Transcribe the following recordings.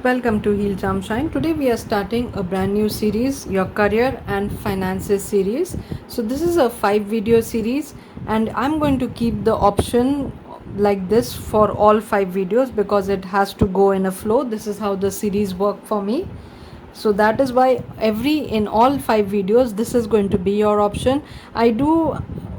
Welcome to Heal Charm Shine. Today we are starting a brand new series, your career and finances series. So this is a 5 video series and I'm going to keep the option like this for all 5 videos because it has to go in a flow. This is how the series work for me. So that is why in all 5 videos this is going to be your option.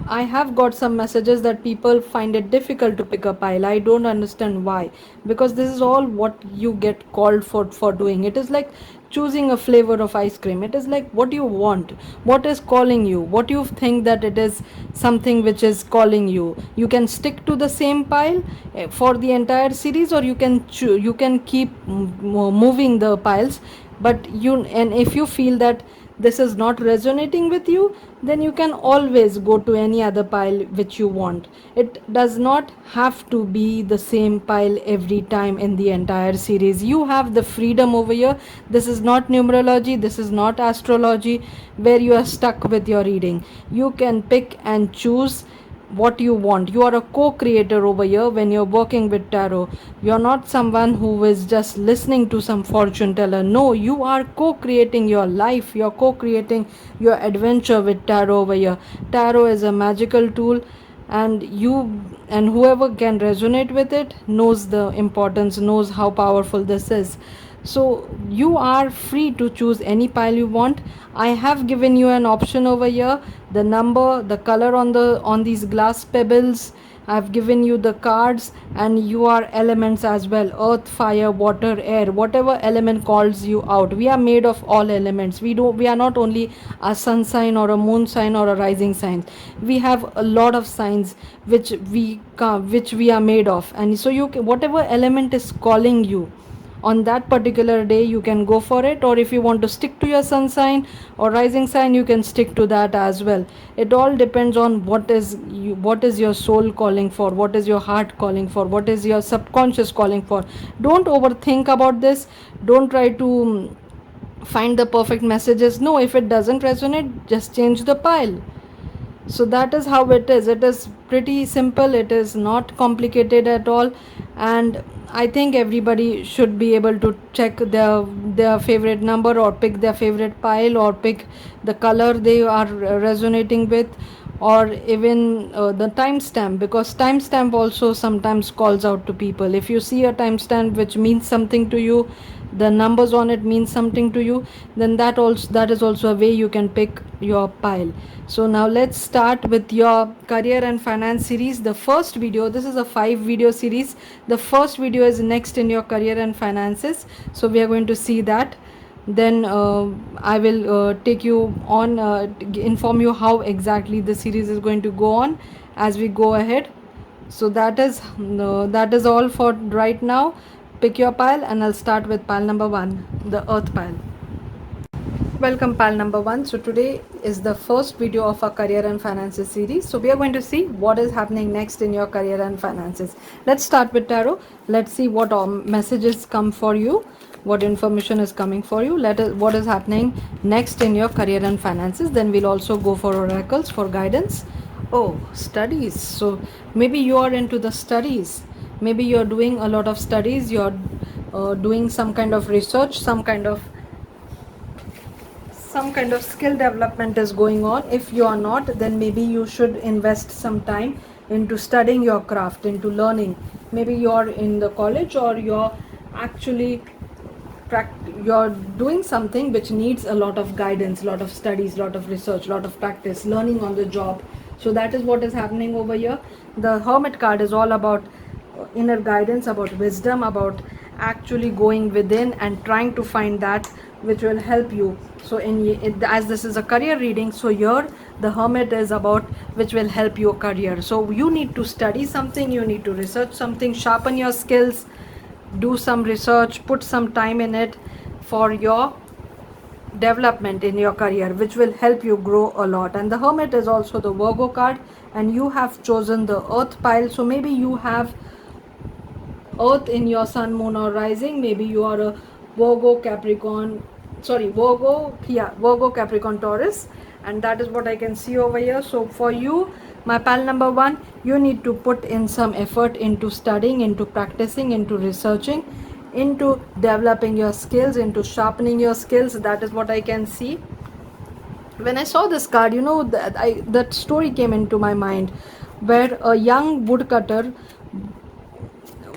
I have got some messages that people find it difficult to pick a pile. I don't understand why, because this is all what you get called for doing. It is like choosing a flavor of ice cream. It is like what you want, what is calling you, what you think that it is something which is calling you. You can stick to the same pile for the entire series, or you can keep moving the piles. But if you feel that this is not resonating with you, then you can always go to any other pile which you want. It does not have to be the same pile every time in the entire series. You have the freedom over here. This is not numerology, this is not astrology where you are stuck with your reading. You can pick and choose what you want. You are a co-creator over here when you're working with tarot. You're not someone who is just listening to some fortune teller. No, you are co-creating your life. You're co-creating your adventure with tarot over here. Tarot is a magical tool, and whoever can resonate with it knows the importance, knows how powerful this is. So you are free to choose any pile you want. I have given you an option over here, the number, the color on these glass pebbles. I've given you the cards, and you are elements as well: earth, fire, water, air. Whatever element calls you out. We are made of all elements. We are not only a sun sign or a moon sign or a rising sign. We have a lot of signs which we are made of. And so whatever element is calling you on that particular day, you can go for it. Or if you want to stick to your sun sign or rising sign, you can stick to that as well. It all depends on what is your soul calling for, what is your heart calling for, what is your subconscious calling for. Don't overthink about this. Don't try to find the perfect messages. No, if it doesn't resonate, just change the pile. So that is how it is. It is pretty simple, it is not complicated at all. And I think everybody should be able to check their favorite number, or pick their favorite pile, or pick the color they are resonating with, or even the timestamp, because timestamp also sometimes calls out to people. If you see a timestamp which means something to you, the numbers on it means something to you, then that is also a way you can pick your pile. So now let's start with your career and finance series. The first video, this is a 5 video series. The first video is next in your career and finances, so we are going to see that. Then I will take you on, inform you how exactly the series is going to go on as we go ahead. So that is all for right now. Pick your pile, and I'll start with pile number 1, the earth pile. Welcome pile number 1. So today is the first video of our career and finances series. So we are going to see what is happening next in your career and finances. Let's start with tarot. Let's see what messages come for you, what information is coming for you. What is happening next in your career and finances. Then we'll also go for oracles for guidance. Oh, studies. So maybe you are into the studies. Maybe you're doing a lot of studies. You're doing some kind of research, some kind of skill development is going on. If you are not, then maybe you should invest some time into studying your craft, into learning. Maybe you're in the college, or you're actually you're doing something which needs a lot of guidance, a lot of studies, a lot of research, a lot of practice, learning on the job. So that is what is happening over here. The Hermit card is all about inner guidance, about wisdom, about actually going within and trying to find that which will help you. So as this is a career reading, so here the Hermit is about which will help your career. So you need to study something, you need to research something, sharpen your skills, do some research, put some time in it for your development in your career, which will help you grow a lot. And the Hermit is also the Virgo card, and you have chosen the earth pile. So maybe you have earth in your sun, moon, or rising. Maybe you are a Virgo, Capricorn, Taurus, and that is what I can see over here. So for you, my pal number 1, you need to put in some effort into studying, into practicing, into researching, into developing your skills, into sharpening your skills. That is what I can see. When I saw this card, that story came into my mind, where a young woodcutter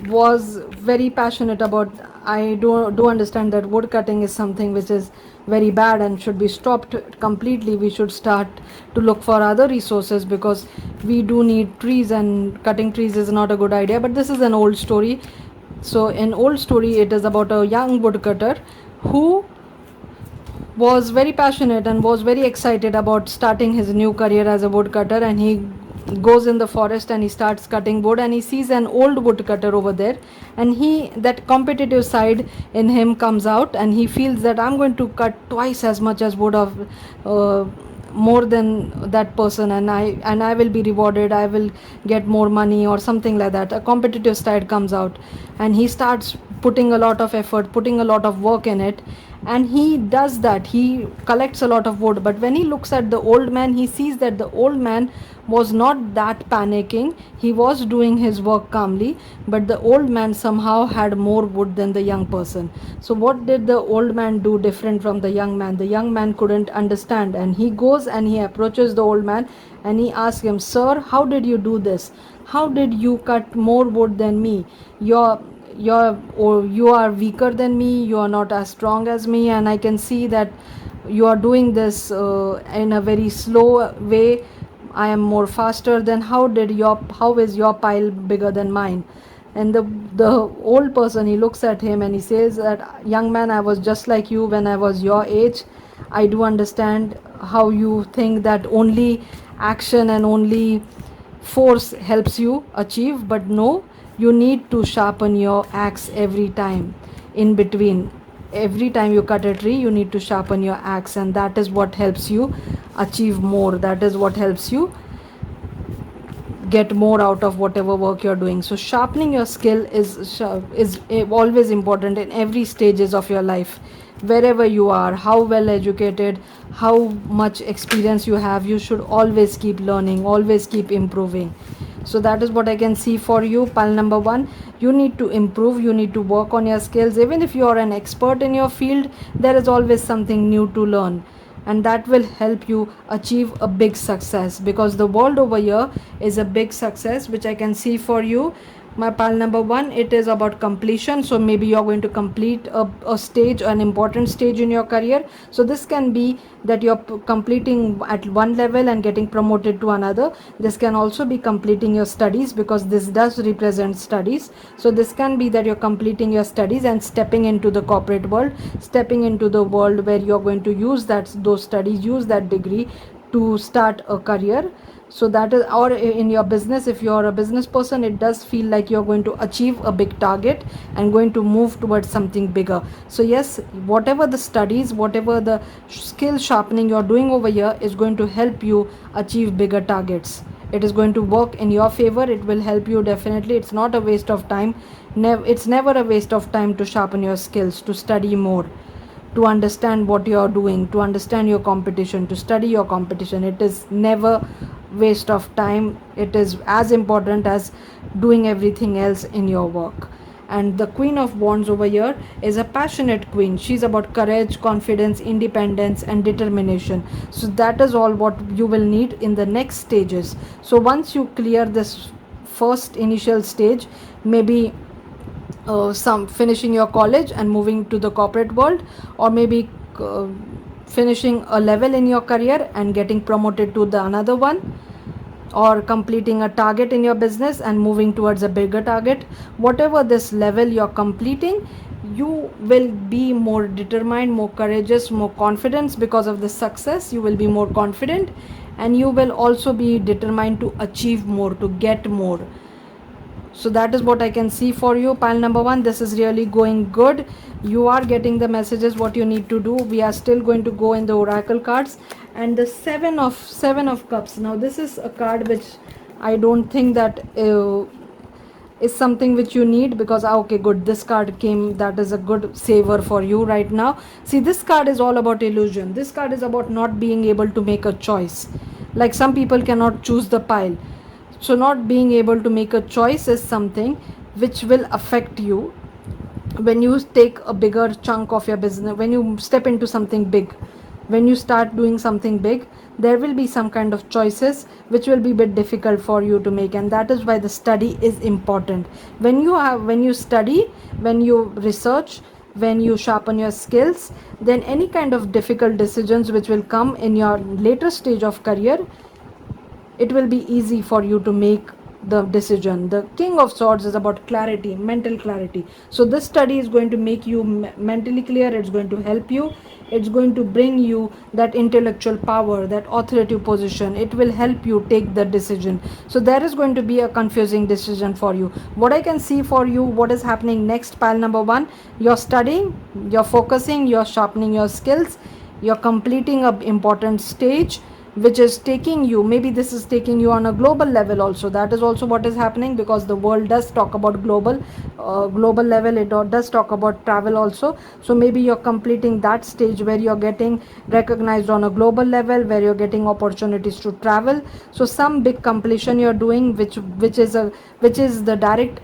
was very passionate about. I do understand that wood cutting is something which is very bad and should be stopped completely. We should start to look for other resources, because we do need trees, and cutting trees is not a good idea. But this is an old story. So in old story, it is about a young woodcutter who was very passionate and was very excited about starting his new career as a woodcutter. And he goes in the forest and he starts cutting wood, and he sees an old woodcutter over there, and that competitive side in him comes out, and he feels that I'm going to cut twice as much as wood of more than that person, and I will be rewarded, I will get more money or something like that. A competitive side comes out, and he starts putting a lot of effort, putting a lot of work in it, and he does that. He collects a lot of wood, but when he looks at the old man, he sees that the old man was not that panicking. He was doing his work calmly, but the old man somehow had more wood than the young person. So what did the old man do different from the young man? The young man couldn't understand, and he goes and he approaches the old man, and he asks him, "Sir, how did you do this? How did you cut more wood than me? You are weaker than me, you are not as strong as me, and I can see that you are doing this in a very slow way. I am more faster. Then how is your pile bigger than mine?" And the old person, he looks at him and he says that, "Young man, I was just like you when I was your age. I do understand how you think that only action and only force helps you achieve, but no, you need to sharpen your axe every time. In between, every time you cut a tree, you need to sharpen your axe, and that is what helps you achieve more. That is what helps you get more out of whatever work you're doing." So sharpening your skill is always important in every stages of your life. Wherever you are, how well educated, how much experience you have, you should always keep learning, always keep improving. So that is what I can see for you. Pile number 1, you need to improve, you need to work on your skills. Even if you are an expert in your field, there is always something new to learn, and that will help you achieve a big success, because the world over here is a big success, which I can see for you. My pile number 1, it is about completion. So maybe you're going to complete a stage, an important stage in your career. So this can be that you're completing at one level and getting promoted to another. This can also be completing your studies, because this does represent studies. So this can be that you're completing your studies and stepping into the corporate world, stepping into the world where you're going to use those studies, use that degree to start a career. So that is, or in your business, if you're a business person, it does feel like you're going to achieve a big target and going to move towards something bigger. So yes, whatever the studies, whatever the skill sharpening you're doing over here is going to help you achieve bigger targets. It is going to work in your favor. It will help you definitely. It's not a waste of time. It's never a waste of time to sharpen your skills, to study more, to understand what you are doing, to understand your competition, to study your competition. It is never waste of time. It is as important as doing everything else in your work. And the Queen of Wands over here is a passionate queen. She's about courage, confidence, independence, and determination. So that is all what you will need in the next stages. So once you clear this first initial stage, maybe some finishing your college and moving to the corporate world, or maybe finishing a level in your career and getting promoted to the another one, or completing a target in your business and moving towards a bigger target. Whatever this level you're completing, you will be more determined, more courageous, more confident. Because of the success, you will be more confident, and you will also be determined to achieve more, to get more. So that is what I can see for you. Pile number 1, this is really going good. You are getting the messages what you need to do. We are still going to go in the oracle cards, and the seven of cups. Now this is a card which I don't think that is something which you need, because okay, good, this card came. That is a good saver for you right now. See, this card is all about illusion. This card is about not being able to make a choice. Like some people cannot choose the pile. So not being able to make a choice is something which will affect you when you take a bigger chunk of your business, when you step into something big, when you start doing something big, there will be some kind of choices which will be a bit difficult for you to make, and that is why the study is important. When you study, when you research, when you sharpen your skills, then any kind of difficult decisions which will come in your later stage of career, it will be easy for you to make the decision. The King of Swords is about clarity, mental clarity. So this study is going to make you mentally clear. It's going to help you. It's going to bring you that intellectual power, that authoritative position. It will help you take the decision. So there is going to be a confusing decision for you. What I can see for you, what is happening next, pile number 1, you're studying, you're focusing, you're sharpening your skills, you're completing a important stage which is taking you, maybe this is taking you on a global level also. That is also what is happening, because the world does talk about global level. It does talk about travel also. So maybe you're completing that stage where you're getting recognized on a global level, where you're getting opportunities to travel. So some big completion you're doing, which is the direct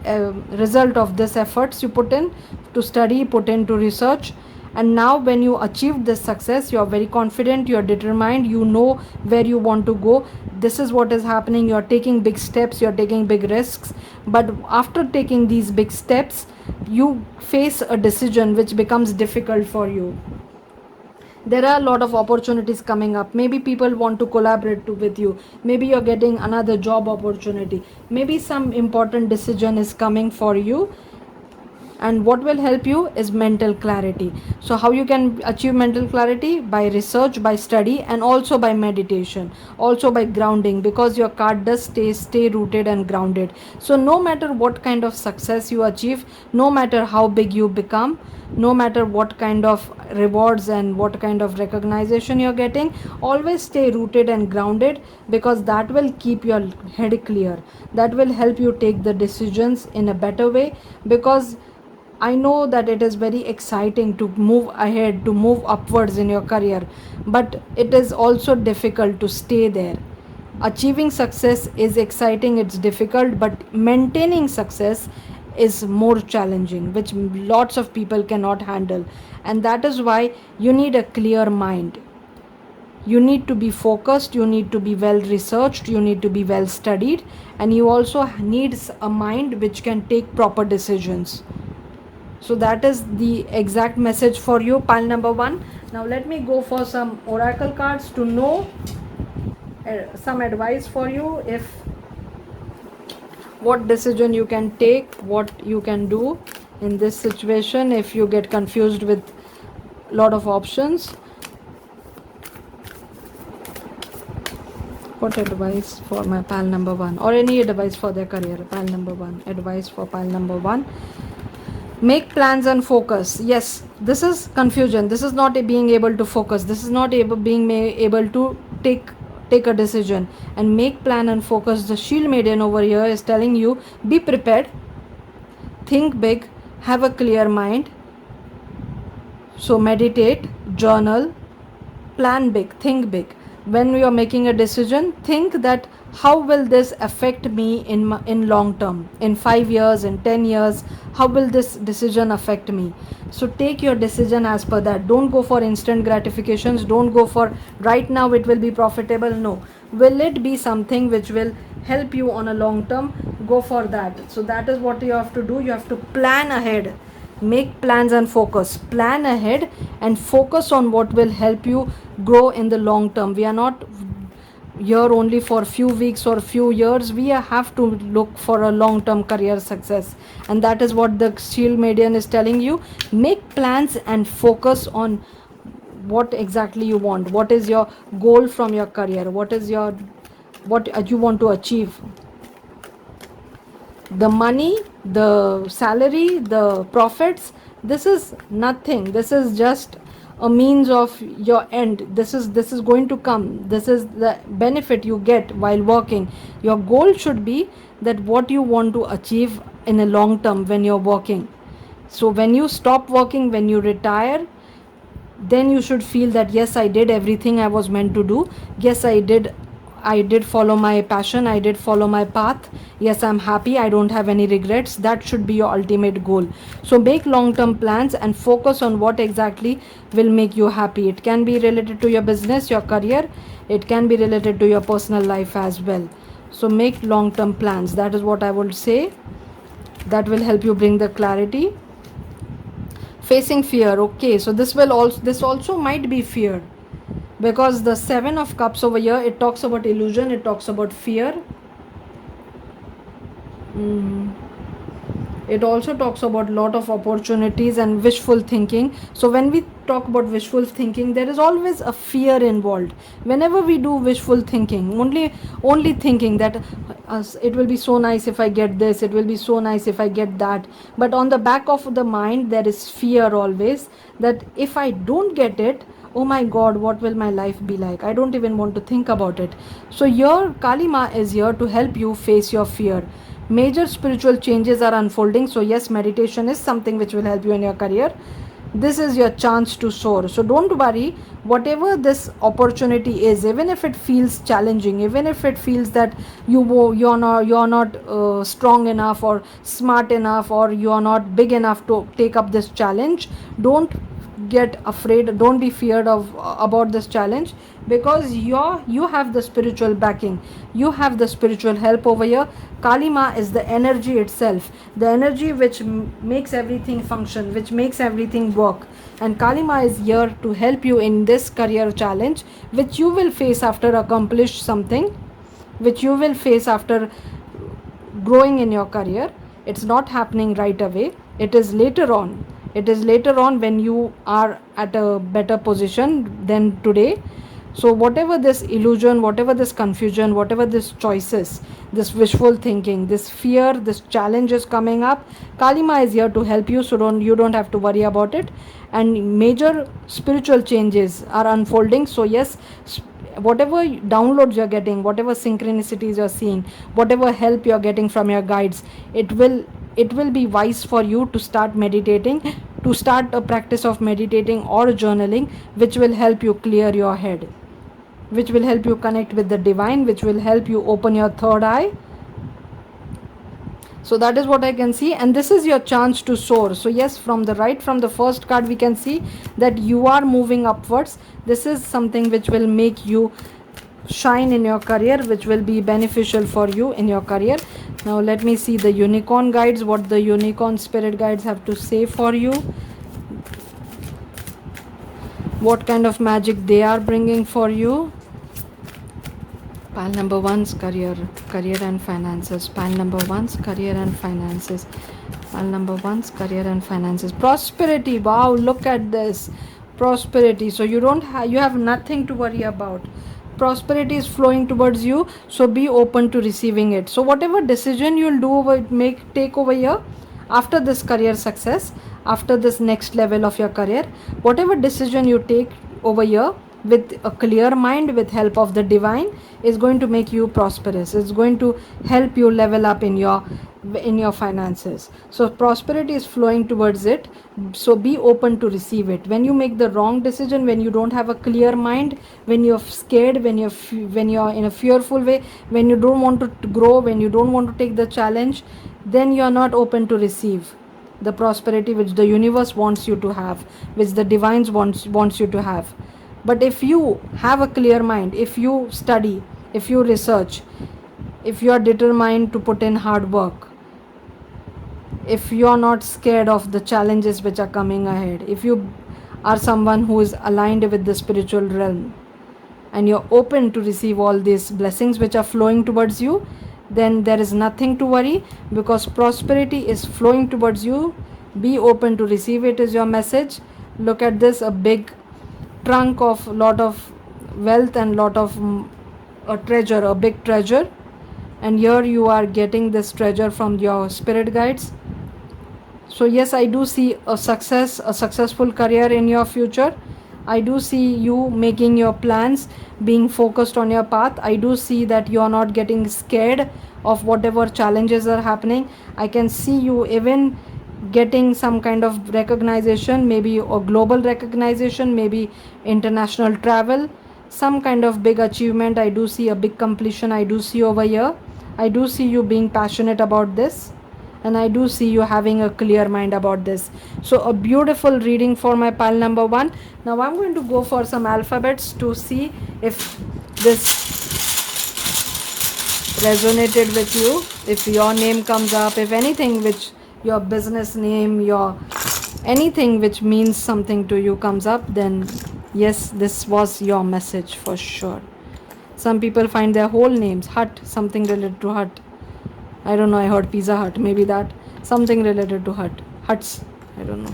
result of this efforts you put in to study, put into research. And now when you achieve this success, you're very confident, you're determined, you know where you want to go. This is what is happening. You're taking big steps, you're taking big risks, but after taking these big steps, you face a decision which becomes difficult for you. There are a lot of opportunities coming up. Maybe people want to collaborate with you. Maybe you're getting another job opportunity. Maybe some important decision is coming for you, and what will help you is mental clarity. So how you can achieve mental clarity? By research, by study, and also by meditation, also by grounding, because your card does stay rooted and grounded. So no matter what kind of success you achieve, no matter how big you become, no matter what kind of rewards and what kind of recognition you're getting, always stay rooted and grounded, because that will keep your head clear. That will help you take the decisions in a better way. Because I know that it is very exciting to move ahead, to move upwards in your career, but it is also difficult to stay there. Achieving success is exciting, it's difficult, but maintaining success is more challenging, which lots of people cannot handle. And that is why you need a clear mind. You need to be focused, you need to be well researched, you need to be well studied, and you also need a mind which can take proper decisions. So that is the exact message for you, pile number 1. Now let me go for some oracle cards to know some advice for you, if what decision you can take, what you can do in this situation if you get confused with lot of options. What advice for my pile number 1, or any advice for their career? Pile number 1, advice for pile number 1. Make plans and focus. Yes, this is confusion. This is not being able to focus. This is not being able to take a decision and make plan and focus. The Shield Maiden over here is telling you, be prepared, think big, have a clear mind. So meditate, journal, plan big, think big. When you are making a decision, think that how will this affect me in long term, in 5 years, in 10 years, how will this decision affect me? So take your decision as per that. Don't go for instant gratifications. Don't go for right now it will be profitable. No, will it be something which will help you on a long term? Go for that. So that is what you have to do. You have to plan ahead. Make plans and focus. Plan ahead and focus on what will help you grow in the long term. We are not here only for few weeks or few years. We have to look for a long term career success, and that is what the Shield Maiden is telling you. Make plans and focus on what exactly you want. What is your goal from your career? What you want to achieve? The money, the salary, the profits, this is nothing. This is just a means of your end. This is going to come. This is the benefit you get while working. Your goal should be that what you want to achieve in a long term when you're working. So when you stop working, when you retire, then you should feel that yes, I did everything I was meant to do. Yes, I did I did follow my passion, I did follow my path. Yes, I'm happy, I don't have any regrets. That should be your ultimate goal. So make long term plans and focus on what exactly will make you happy. It can be related to your business, your career, it can be related to your personal life as well. So make long term plans. That is what I would say. That will help you bring the clarity. Facing fear. Okay, so this also might be fear, because the 7 of cups over here, it talks about illusion, it talks about fear. It also talks about lot of opportunities and wishful thinking. So when we talk about wishful thinking, there is always a fear involved. Whenever we do wishful thinking, only thinking that it will be so nice if I get this, it will be so nice if I get that, but on the back of the mind there is fear always, that if I don't get it, oh my god, what will my life be like? I don't even want to think about it. So your Kali Ma is here to help you face your fear. Major spiritual changes are unfolding. So yes, meditation is something which will help you in your career. This is your chance to soar. So don't worry, whatever this opportunity is, even if it feels challenging, even if it feels that you're not strong enough or smart enough, or you are not big enough to take up this challenge, don't get afraid, don't be feared of about this challenge, because you have the spiritual backing, you have the spiritual help over here. Kali Ma is the energy itself, the energy which makes everything function, which makes everything work, and Kali Ma is here to help you in this career challenge which you will face after accomplish something, which you will face after growing in your career. It's not happening right away, it is later on, it is later on when you are at a better position than today. So whatever this illusion, whatever this confusion, whatever this choices, this wishful thinking, this fear, this challenge is coming up, Kali Ma is here to help you. So you don't have to worry about it. And major spiritual changes are unfolding. So yes, whatever downloads you're getting, whatever synchronicities you're seeing, whatever help you're getting from your guides, it will be wise for you to start meditating, to start a practice of meditating or journaling, which will help you clear your head, which will help you connect with the divine, which will help you open your third eye. So that is what I can see, and this is your chance to soar. So yes, from the first card we can see that you are moving upwards. This is something which will make you shine in your career, which will be beneficial for you in your career. Now let me see the unicorn guides, what the unicorn spirit guides have to say for you, what kind of magic they are bringing for you. Pile number one's career and finances. Pile number one's career and finances. Pile number one's career and finances. Prosperity. Wow, look at this. Prosperity. So you have nothing to worry about. Prosperity is flowing towards you. So be open to receiving it. So whatever decision you'll take over here, after this career success, after this next level of your career, whatever decision you take over here with a clear mind, with help of the divine, is going to make you prosperous. It's going to help you level up in your finances. So prosperity is flowing towards it. So be open to receive it. When you make the wrong decision, when you don't have a clear mind, when you're scared, when you're in a fearful way, when you don't want to grow, when you don't want to take the challenge, then you're not open to receive the prosperity which the universe wants you to have, which the divines wants you to have. But if you have a clear mind, if you study, if you research, if you are determined to put in hard work, if you are not scared of the challenges which are coming ahead, if you are someone who is aligned with the spiritual realm, and you're open to receive all these blessings which are flowing towards you, then there is nothing to worry, because prosperity is flowing towards you. Be open to receive it, is your message. Look at this, a big trunk of lot of wealth and lot of a treasure, a big treasure, and here you are getting this treasure from your spirit guides. So yes, I do see a successful career in your future. I do see you making your plans, being focused on your path. I do see that you are not getting scared of whatever challenges are happening. I can see you even getting some kind of recognition, maybe a global recognition, maybe international travel, some kind of big achievement. I do see a big completion. I do see over here. I do see you being passionate about this, and I do see you having a clear mind about this. So a beautiful reading for my pile number 1. Now I'm going to go for some alphabets to see if this resonated with you, if your name comes up, if anything which your business name, your anything which means something to you comes up, then yes, this was your message for sure. Some people find their whole names Hut, something related to Hut. I don't know, I heard Pizza Hut, maybe that, something related to Hut, Huts, I don't know.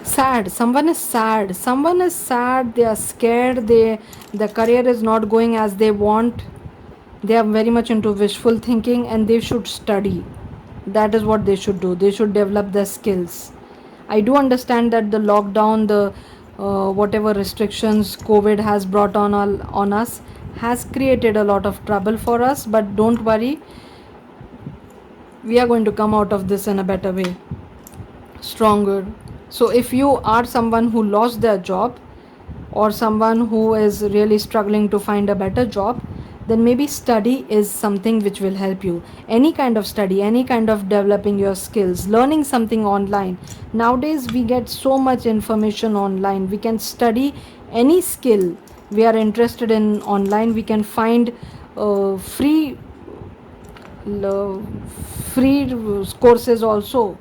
Sad, someone is sad, someone is sad, they are scared, their career is not going as they want, they are very much into wishful thinking, and they should study. That is what they should do. They should develop their skills. I do understand that the lockdown, the whatever restrictions COVID has brought on us has created a lot of trouble for us, but don't worry, we are going to come out of this in a better way, stronger. So if you are someone who lost their job, or someone who is really struggling to find a better job, then maybe study is something which will help you. Any kind of study, any kind of developing your skills, learning something online. Nowadays we get so much information online. We can study any skill we are interested in online. We can find free courses also.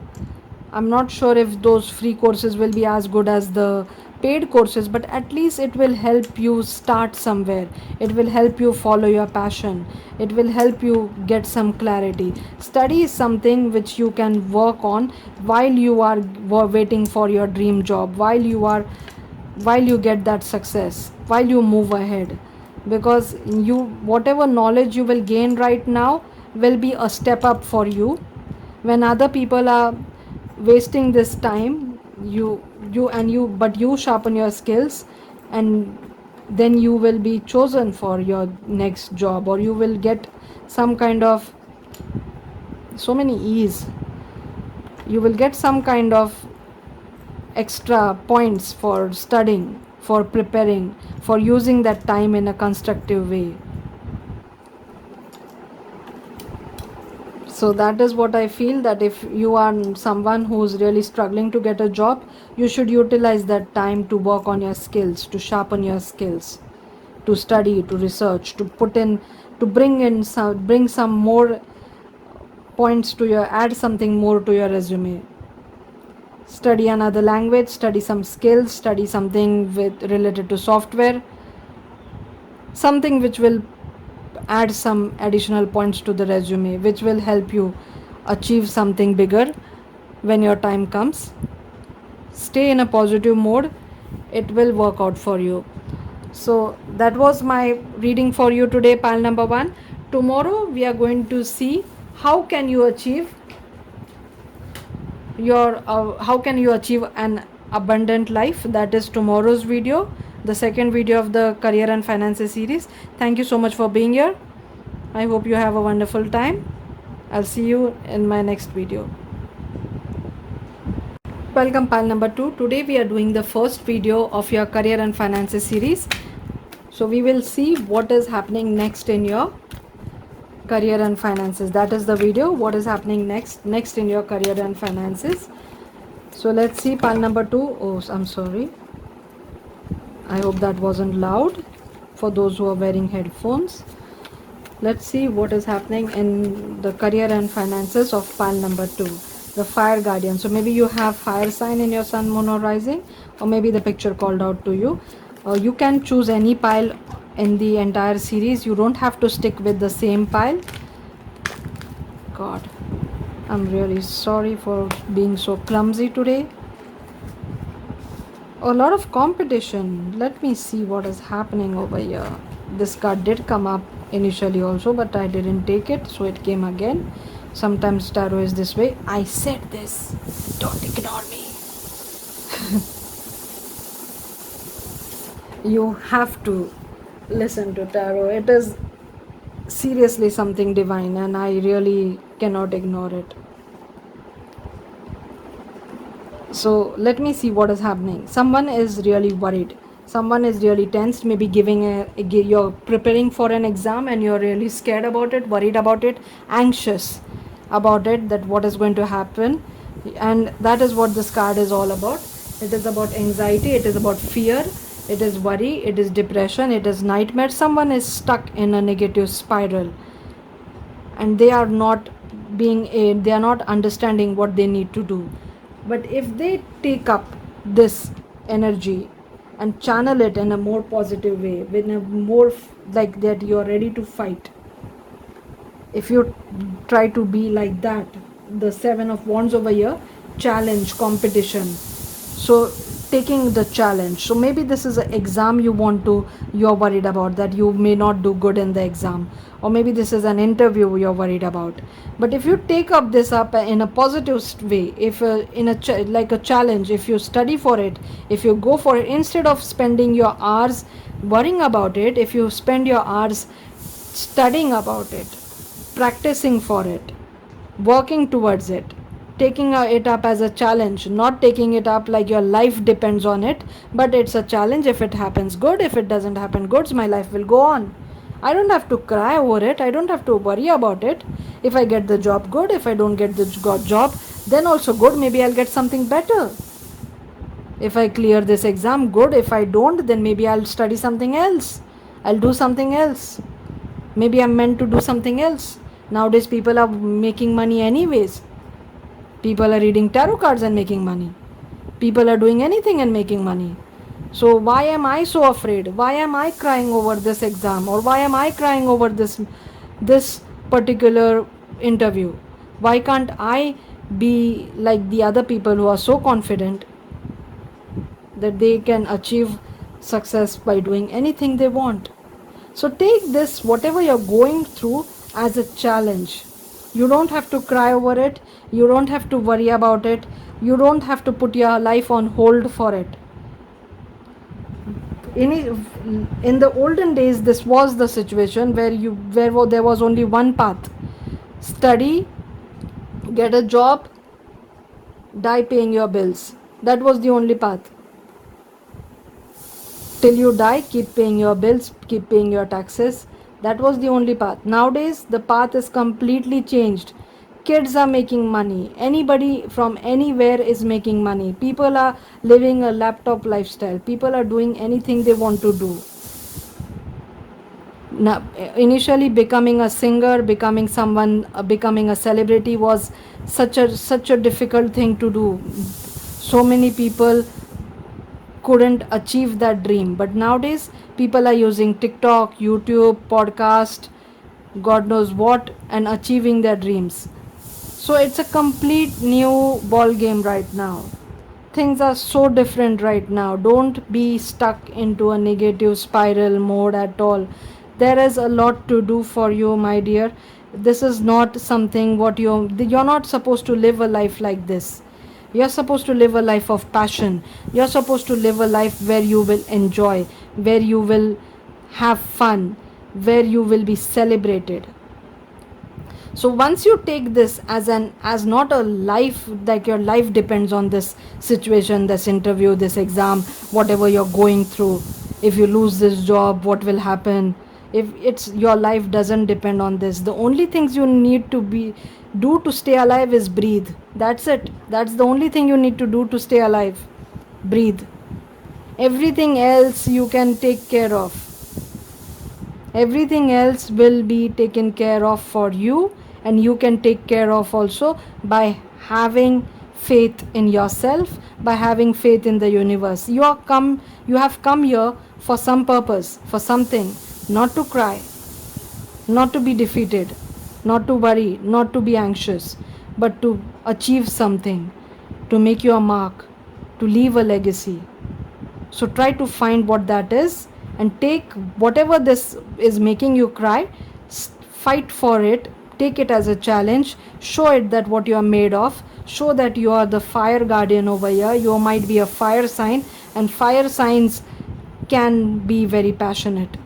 I'm not sure if those free courses will be as good as the paid courses, but at least it will help you start somewhere. It will help you follow your passion. It will help you get some clarity. Study is something which you can work on while you are waiting for your dream job, while you get that success, while you move ahead. Because whatever knowledge you will gain right now will be a step up for you. When other people are wasting this time, but you sharpen your skills, and then you will be chosen for your next job, or you will get some kind of so many ease. You will get some kind of extra points for studying, for preparing, for using that time in a constructive way. So that is what I feel, that if you are someone who's really struggling to get a job, you should utilize that time to work on your skills, to sharpen your skills, to study, to research, to bring some more points to add something more to your resume. Study another language, study some skills, study something related to software, something which will add some additional points to the resume, which will help you achieve something bigger when your time comes. Stay in a positive mode, it will work out for you. So that was my reading for you today, pile number 1. Tomorrow we are going to see how can you achieve an abundant life. That is tomorrow's video, the second video of the career and finances series. Thank you so much for being here. I hope you have a wonderful time. I'll see you in my next video. Welcome, pile number 2. Today we are doing the first video of your career and finances series. So we will see what is happening next in your career and finances. That is the video, what is happening next in your career and finances. So let's see pile number 2. Oh, I'm sorry, I hope that wasn't loud for those who are wearing headphones. Let's see what is happening in the career and finances of pile number 2, the fire guardian. So maybe you have fire sign in your sun, moon or rising, or maybe the picture called out to you. You can choose any pile in the entire series. You don't have to stick with the same pile. God, I'm really sorry for being so clumsy today. A lot of competition. Let me see what is happening over here. This card did come up initially also, but I didn't take it, so it came again. Sometimes tarot is this way. I said this, don't ignore me. You have to listen to tarot. It is seriously something divine, and I really cannot ignore it. So let me see what is happening. Someone is really worried. Someone is really tense, maybe you're preparing for an exam and you're really scared about it, worried about it, anxious about it, that what is going to happen. And that is what this card is all about. It is about anxiety, it is about fear, it is worry, it is depression, it is nightmare. Someone is stuck in a negative spiral, and they are not they are not understanding what they need to do. But if they take up this energy and channel it in a more positive way, with a more like that, you are ready to fight. If you try to be like that, the 7 of wands over here, challenge, competition, so taking the challenge. So maybe this is an exam you're worried about, that you may not do good in the exam, or maybe this is an interview you're worried about. But if you take up this up in a positive way, if in a like a challenge, if you study for it, if you go for it, instead of spending your hours worrying about it, if you spend your hours studying about it, practicing for it, working towards it, taking it up as a challenge, not taking it up like your life depends on it, but it's a challenge. If it happens, good. If it doesn't happen, good. My life will go on. I don't have to cry over it. I don't have to worry about it. If I get the job, good. If I don't get the job, then also good. Maybe I'll get something better. If I clear this exam, good. If I don't, then maybe I'll study something else. I'll do something else. Maybe I'm meant to do something else. Nowadays, people are making money anyways. People are reading tarot cards and making money. People are doing anything and making money. So why am I so afraid? Why am I crying over this exam? Or why am I crying over this particular interview? Why can't I be like the other people who are so confident that they can achieve success by doing anything they want? So take this, whatever you're going through, as a challenge. You don't have to cry over it. You don't have to worry about it. You don't have to put your life on hold for it. In the olden days, this was the situation where there was only one path: study, get a job, die paying your bills. That was the only path. Till you die, keep paying your bills, keep paying your taxes. That was the only path. Nowadays, the path is completely changed. Kids are making money. Anybody from anywhere is making money. People are living a laptop lifestyle. People are doing anything they want to do. Now, initially, becoming a singer, becoming a celebrity was such a difficult thing to do. So many people couldn't achieve that dream. But nowadays, people are using TikTok, YouTube, podcast, God knows what, and achieving their dreams. So it's a complete new ball game right now. Things are so different right now. Don't be stuck into a negative spiral mode at all. There is a lot to do for you, my dear. This is not something what you're not supposed to live a life like this. You're supposed to live a life of passion. You're supposed to live a life where you will enjoy, where you will have fun, where you will be celebrated. So once you take this as not a life, like your life depends on this situation, this interview, this exam, whatever you're going through. If you lose this job, what will happen? If it's your life doesn't depend on this, the only things you need to do to stay alive is breathe. That's it. That's the only thing you need to do to stay alive. Breathe. Everything else you can take care of. Everything else will be taken care of for you, and you can take care of also by having faith in yourself, by having faith in the universe. You have come here for some purpose, for something. Not to cry, not to be defeated, not to worry, not to be anxious, but to achieve something, to make your mark, to leave a legacy. So try to find what that is, and take whatever this is making you cry, fight for it, take it as a challenge, show it that what you are made of, show that you are the fire guardian over here. You might be a fire sign, and fire signs can be very passionate.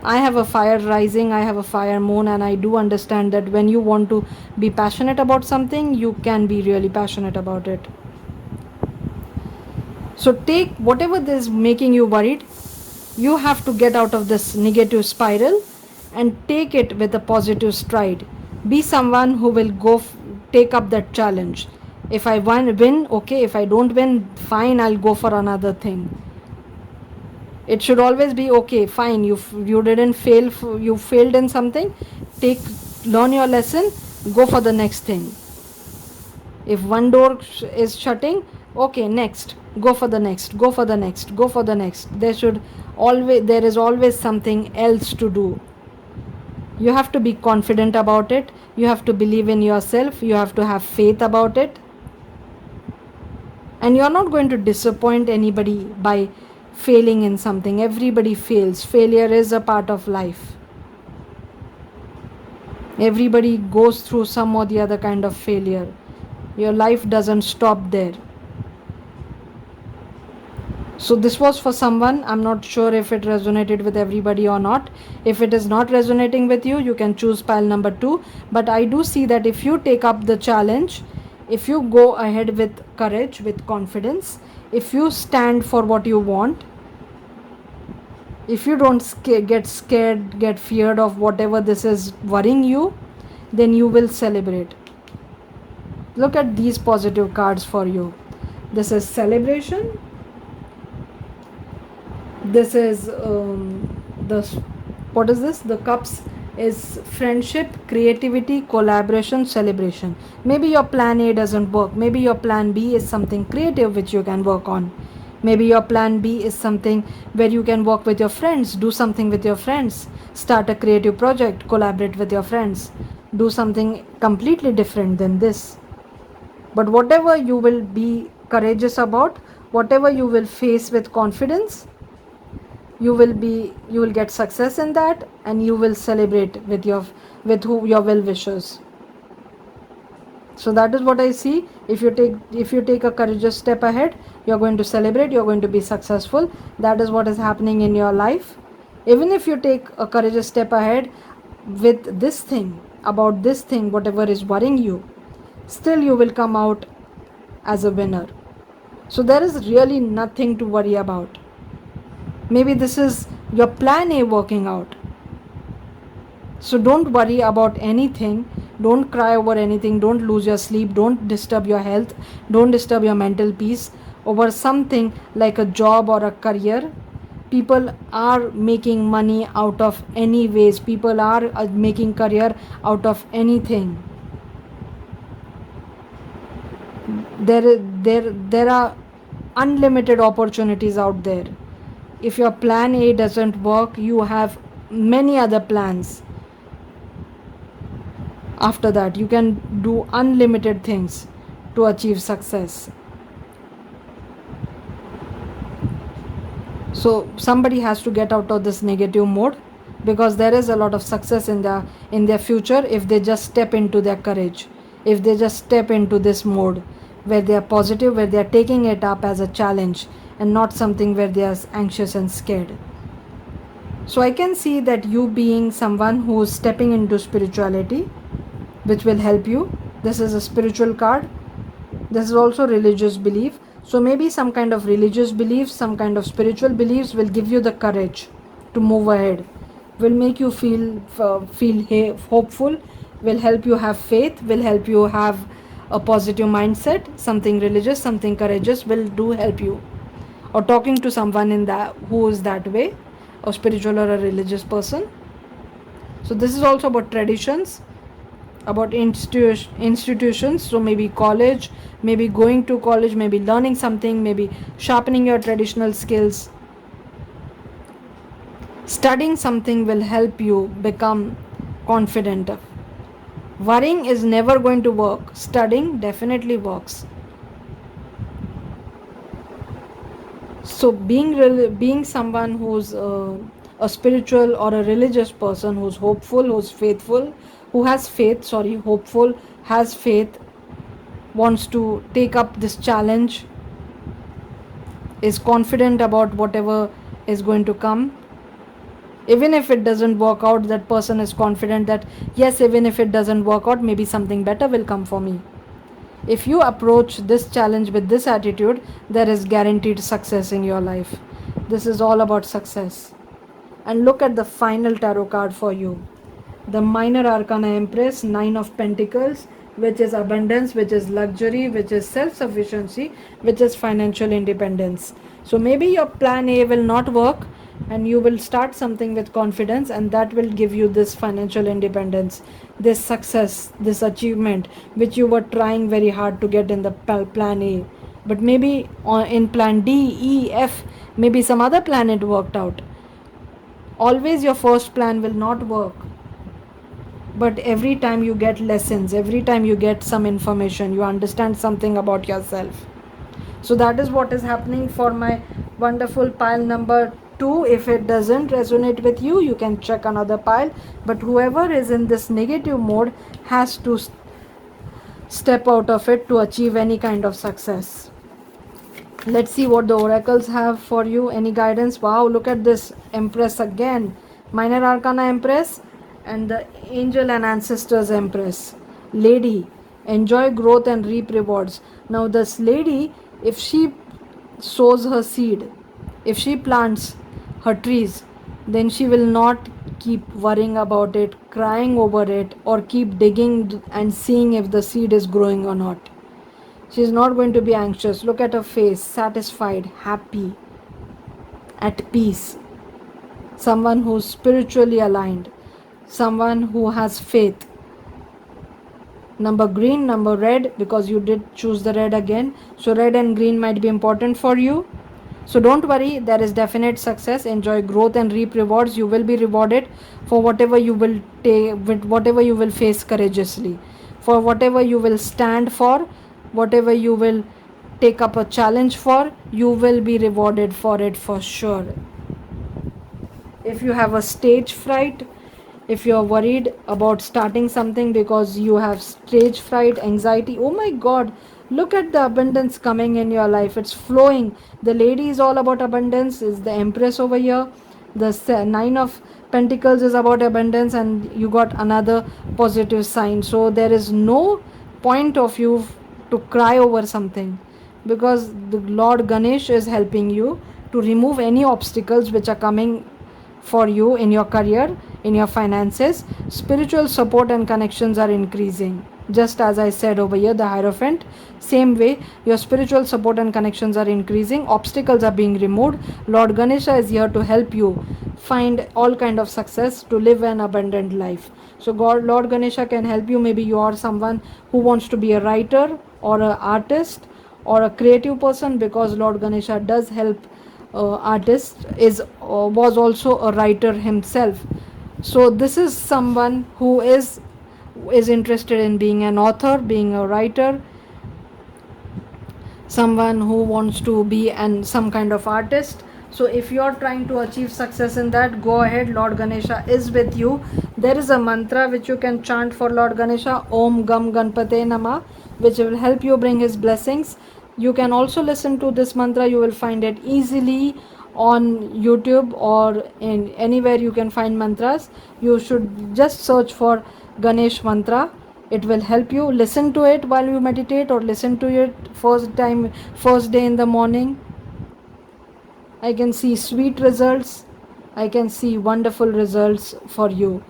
I have a fire rising, I have a fire moon, and I do understand that when you want to be passionate about something, you can be really passionate about it. So take whatever is making you worried, you have to get out of this negative spiral and take it with a positive stride. Be someone who will take up that challenge. If I win, okay. If I don't win, fine, I'll go for another thing. It should always be okay, fine, you didn't fail, you failed in something, learn your lesson, go for the next thing. If one door is shutting, okay, next, go for the next, go for the next, go for the next. There is always something else to do. You have to be confident about it, you have to believe in yourself, you have to have faith about it, and you're not going to disappoint anybody by failing in something. Everybody fails. Failure is a part of life. Everybody goes through some or the other kind of failure. Your life doesn't stop there. So this was for someone. I'm not sure if it resonated with everybody or not. If it is not resonating with you, you can choose pile number 2. But I do see that if you take up the challenge, if you go ahead with courage, with confidence, if you stand for what you want, if you don't get scared, get feared of whatever this is worrying you, then you will celebrate. Look at these positive cards for you. This is celebration. This is what is this? The cups is friendship, creativity, collaboration, celebration. Maybe your plan A doesn't work. Maybe your plan B is something creative which you can work on. Maybe your plan B is something where you can work with your friends, do something with your friends, start a creative project, collaborate with your friends, do something completely different than this. But whatever you will be courageous about, whatever you will face with confidence, you will get success in that, and you will celebrate with your well wishers. So that is what I see. If you take a courageous step ahead, you're going to celebrate, you're going to be successful. That is what is happening in your life. Even if you take a courageous step ahead with this thing, about this thing, whatever is worrying you, still you will come out as a winner. So there is really nothing to worry about. Maybe this is your plan A working out. So don't worry about anything. Don't cry over anything. Don't lose your sleep. Don't disturb your health. Don't disturb your mental peace over something like a job or a career. People are making money out of any ways. People are making career out of anything. There are unlimited opportunities out there. If your plan A doesn't work, you have many other plans. After that, you can do unlimited things to achieve success. So somebody has to get out of this negative mode, because there is a lot of success in their future if they just step into their courage, if they just step into this mode where they are positive, where they are taking it up as a challenge and not something where they are anxious and scared. So I can see that you being someone who is stepping into spirituality, which will help you. This is a spiritual card. This is also religious belief. So maybe some kind of religious beliefs, some kind of spiritual beliefs will give you the courage to move ahead, will make you feel hopeful, will help you have faith, will help you have a positive mindset. Something religious, something courageous will do help you. Or talking to someone who is that way, a spiritual or a religious person. So this is also about traditions, about institutions. So maybe college, maybe going to college, maybe learning something, maybe sharpening your traditional skills. Studying something will help you become confident. Worrying is never going to work. Studying definitely works. So being someone who's a spiritual or a religious person, who's hopeful, who's faithful, who has faith, hopeful, has faith, wants to take up this challenge, is confident about whatever is going to come, Even if it doesn't work out, that person is confident that yes, even if it doesn't work out, maybe something better will come for me. If you approach this challenge with this attitude, there is guaranteed success in your life. This is all about success. And look at the final tarot card for you. The minor arcana empress, 9 of pentacles, which is abundance, which is luxury, which is self-sufficiency, which is financial independence. So maybe your plan A will not work, and you will start something with confidence, and that will give you this financial independence, this success, this achievement which you were trying very hard to get in the plan A. But maybe in plan D, E, F, maybe some other plan it worked out. Always your first plan will not work, but every time you get lessons, every time you get some information, you understand something about yourself. So that is what is happening for my wonderful pile number 2. If it doesn't resonate with you, you can check another pile, but whoever is in this negative mode has to step out of it to achieve any kind of success. Let's see what the oracles have for you. Any guidance? Wow, look at this empress again. Minor arcana empress and the angel and ancestors empress. Lady, enjoy growth and reap rewards. Now this lady, if she sows her seed, if she plants her trees, then she will not keep worrying about it, crying over it, or keep digging and seeing if the seed is growing or not. She is not going to be anxious. Look at her face, satisfied, happy, at peace. Someone who's spiritually aligned, someone who has faith. Number green, number red, because you did choose the red again. So red and green might be important for you. So don't worry, there is definite success. Enjoy growth and reap rewards. You will be rewarded for whatever you will take, with whatever you will face courageously, for whatever you will stand for, whatever you will take up a challenge for, you will be rewarded for it for sure. If you have a stage fright, if you're worried about starting something because you have stage fright, anxiety, oh my god, look at the abundance coming in your life. It's flowing. The lady is all about abundance, is the empress over here. The 9 of pentacles is about abundance, and you got another positive sign. So there is no point of you to cry over something, because the Lord Ganesh is helping you to remove any obstacles which are coming for you in your career, in your finances. Spiritual support and connections are increasing. Just as I said over here, the Hierophant, same way, your spiritual support and connections are increasing. Obstacles are being removed. Lord Ganesha is here to help you find all kind of success to live an abundant life. So Lord Ganesha can help you. Maybe you are someone who wants to be a writer or an artist or a creative person, because Lord Ganesha does help artist, was also a writer himself. So this is someone who is interested in being an author, being a writer, someone who wants to be some kind of artist. So if you are trying to achieve success in that, go ahead. Lord Ganesha is with you. There is a mantra which you can chant for Lord Ganesha, Om Gam Ganpate Nama, which will help you bring his blessings. You can also listen to this mantra. You will find it easily on YouTube or in anywhere you can find mantras. You should just search for Ganesh mantra. It will help you. Listen to it while you meditate, or listen to it first day in the morning. I can see sweet results. I can see wonderful results for you.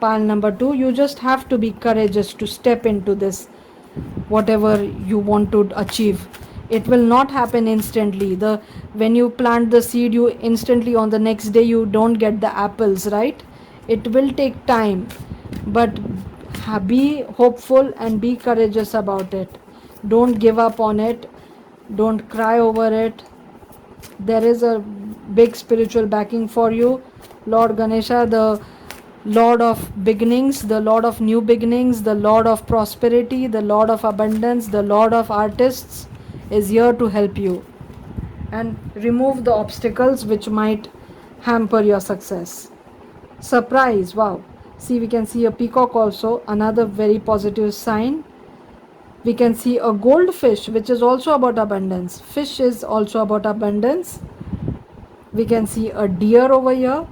Pile number 2, you just have to be courageous to step into this, whatever you want to achieve. It will not happen instantly. When you plant the seed, you instantly on the next day you don't get the apples, right? It will take time, but be hopeful and be courageous about it. Don't give up on it. Don't cry over it. There is a big spiritual backing for you. Lord Ganesha, the Lord of beginnings, the Lord of new beginnings, the Lord of prosperity, the Lord of abundance, the Lord of artists, is here to help you and remove the obstacles which might hamper your success. Surprise, wow. See, we can see a peacock also, another very positive sign. We can see a goldfish, which is also about abundance. Fish is also about abundance. We can see a deer over here.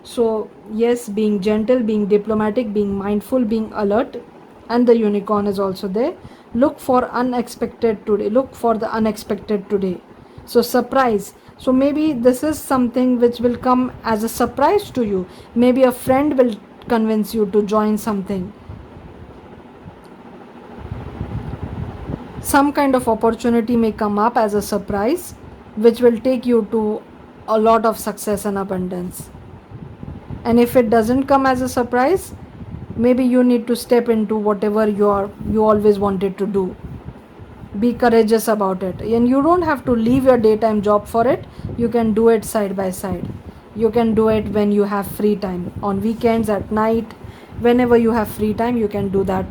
So yes, being gentle, being diplomatic, being mindful, being alert, and the unicorn is also there. Look for unexpected today. Look for the unexpected today. So surprise. So maybe this is something which will come as a surprise to you. Maybe a friend will convince you to join something. Some kind of opportunity may come up as a surprise, which will take you to a lot of success and abundance. And if it doesn't come as a surprise, maybe you need to step into whatever you always wanted to do. Be courageous about it, and you don't have to leave your daytime job for it. You can do it side by side. You can do it when you have free time, on weekends, at night, whenever you have free time. You can do that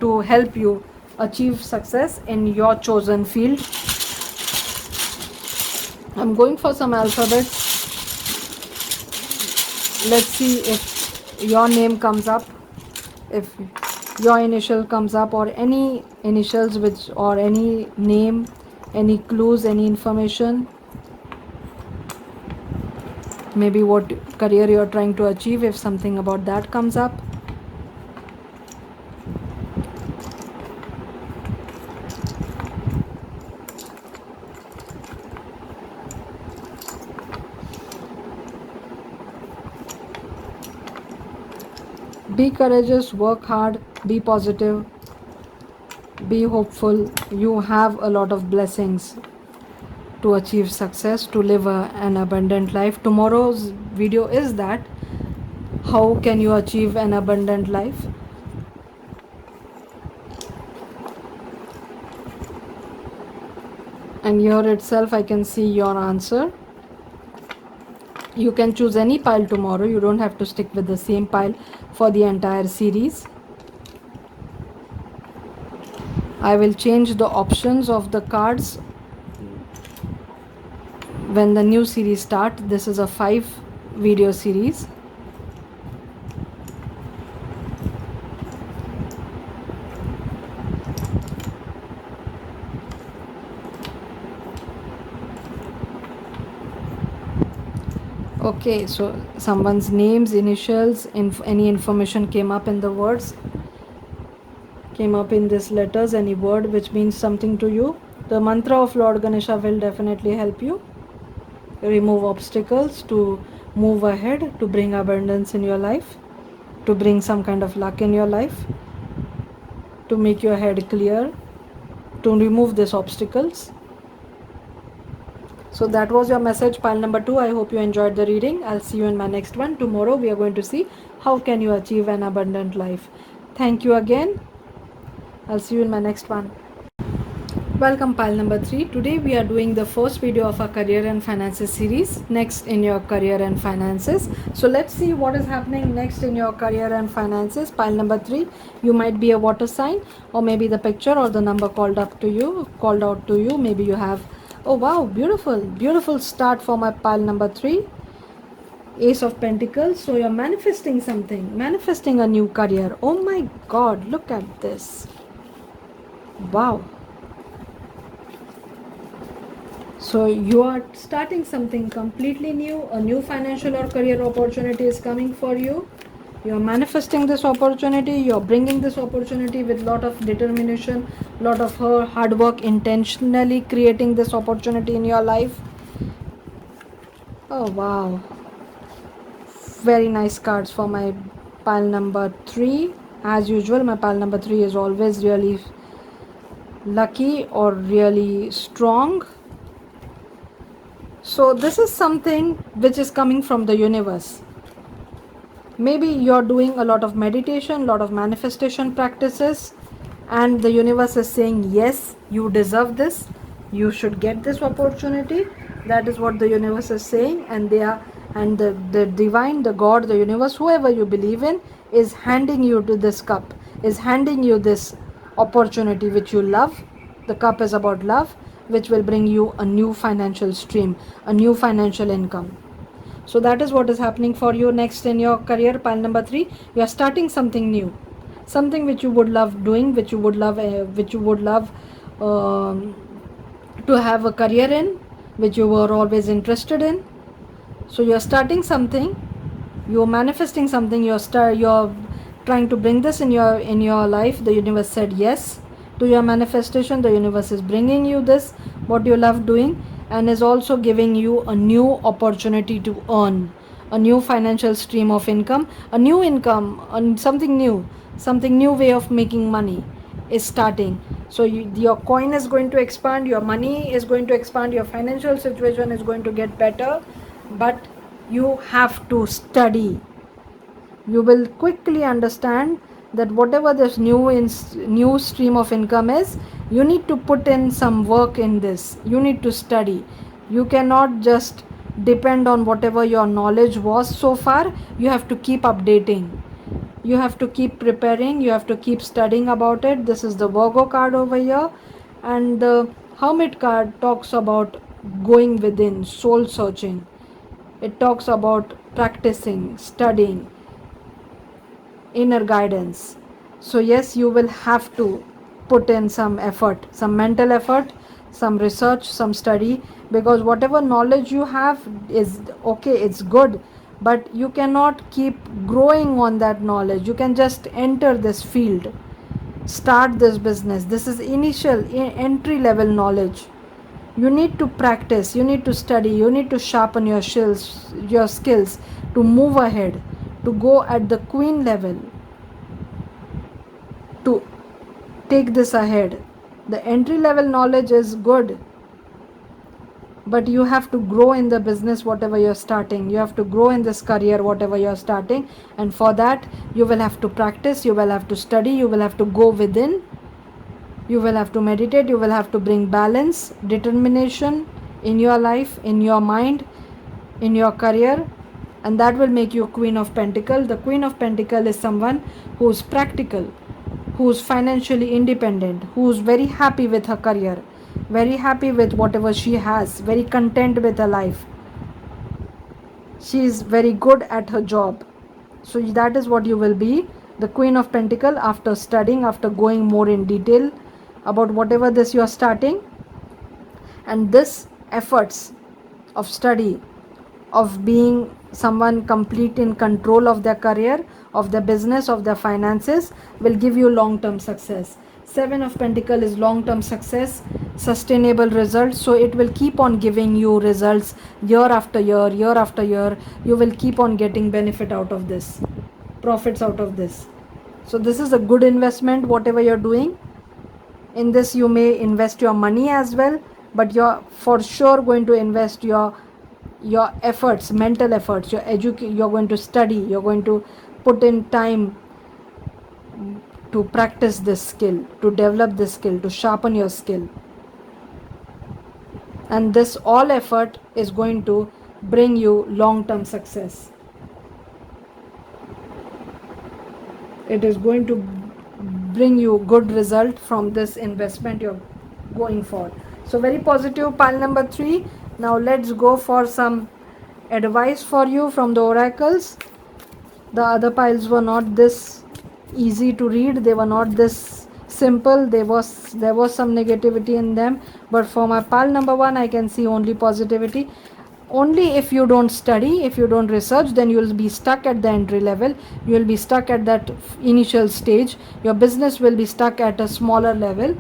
to help you achieve success in your chosen field. I'm going for some alphabets. Let's see if your name comes up, if your initial comes up, or any initials which, or any name, any clues, any information, maybe what career you're trying to achieve, if something about that comes up. Be courageous, work hard, be positive, be hopeful. You have a lot of blessings to achieve success, to live an abundant life. Tomorrow's video is that how can you achieve an abundant life. And here itself I can see your answer. You can choose any pile tomorrow. You don't have to stick with the same pile for the entire series. I will change the options of the cards when the new series starts. This is a 5 video series. Okay, so someone's names, initials, any information came up in the words, came up in these letters, any word which means something to you. The mantra of Lord Ganesha will definitely help you remove obstacles, to move ahead, to bring abundance in your life, to bring some kind of luck in your life, to make your head clear, to remove these obstacles. So that was your message, pile number 2. I hope you enjoyed the reading. I'll see you in my next one. Tomorrow we are going to see how can you achieve an abundant life. Thank you again. I'll see you in my next one. Welcome, pile number 3. Today we are doing the first video of our career and finances series, next in your career and finances. So let's see what is happening next in your career and finances. Pile number 3, you might be a water sign, or maybe the picture or the number called out to you. Maybe you have, oh wow, beautiful start for my pile number 3. Ace of Pentacles. So you're manifesting something, manifesting a new career. Oh my god, look at this. Wow. So you are starting something completely new. A new financial or career opportunity is coming for you. You are manifesting this opportunity. You are bringing this opportunity with lot of determination, lot of hard work, intentionally creating this opportunity in your life. Oh wow, very nice cards for my pile number 3. As usual, my pile number 3 is always really lucky or really strong. So this is something which is coming from the universe. Maybe you're doing a lot of meditation, lot of manifestation practices, and the universe is saying, yes, you deserve this, you should get this opportunity. That is what the universe is saying. And the divine, the God, the universe, whoever you believe in, is handing you to this cup, is handing you this opportunity which you love. The cup is about love, which will bring you a new financial stream, a new financial income. So that is what is happening for you next in your career, pile number 3. You are starting something new, something which you would love doing, which you would love to have a career in, which you were always interested in. So you are starting something You're manifesting something, you're trying to bring this in your life. The universe said yes to your manifestation. The universe is bringing you this, what you love doing, and is also giving you a new opportunity to earn a new financial stream of income, a new income, something new way of making money is starting. So your coin is going to expand, your money is going to expand, your financial situation is going to get better, but you have to study. You will quickly understand that whatever this new stream of income is, you need to put in some work in this. You need to study. You cannot just depend on whatever your knowledge was so far. You have to keep updating, you have to keep preparing, you have to keep studying about it. This is the Virgo card over here, and the Hermit card talks about going within, soul searching. It talks about practicing, studying, inner guidance. So yes, you will have to put in some effort, some mental effort, some research, some study, because whatever knowledge you have is okay, it's good, but you cannot keep growing on that knowledge. You can just enter this field, start this business. This is initial entry level knowledge. You need to practice, you need to study, you need to sharpen your skills to move ahead, to go at the queen level, to take this ahead. The entry level knowledge is good, but you have to grow in the business whatever you're starting. You have to grow in this career whatever you're starting, and for that you will have to practice, you will have to study, you will have to go within, you will have to meditate, you will have to bring balance, determination in your life, in your mind, in your career, and that will make you Queen of Pentacle. The Queen of Pentacle is someone who is practical, who is financially independent, who is very happy with her career, very happy with whatever she has, very content with her life. She is very good at her job. So that is what you will be, the Queen of Pentacle, after studying, after going more in detail about whatever this you are starting. And this efforts of study, of being someone complete in control of their career, of their business, of their finances, will give you long-term success. Seven of Pentacles is long-term success, sustainable results. So it will keep on giving you results year after year, year after year. You will keep on getting benefit out of this, profits out of this. So this is a good investment, whatever you're doing. In this you may invest your money as well, but you're for sure going to invest your efforts, mental efforts, you're going to study, you're going to put in time to practice this skill, to develop this skill, to sharpen your skill. And this all effort is going to bring you long-term success. It is going to bring you good result from this investment you're going for. So very positive, pile number 3. Now let's go for some advice for you from the oracles. The other piles were not this easy to read, they were not this simple, there was some negativity in them, but for my pile number 1 I can see only positivity. Only if you don't study, if you don't research, then you will be stuck at the entry level, you will be stuck at that initial stage, your business will be stuck at a smaller level.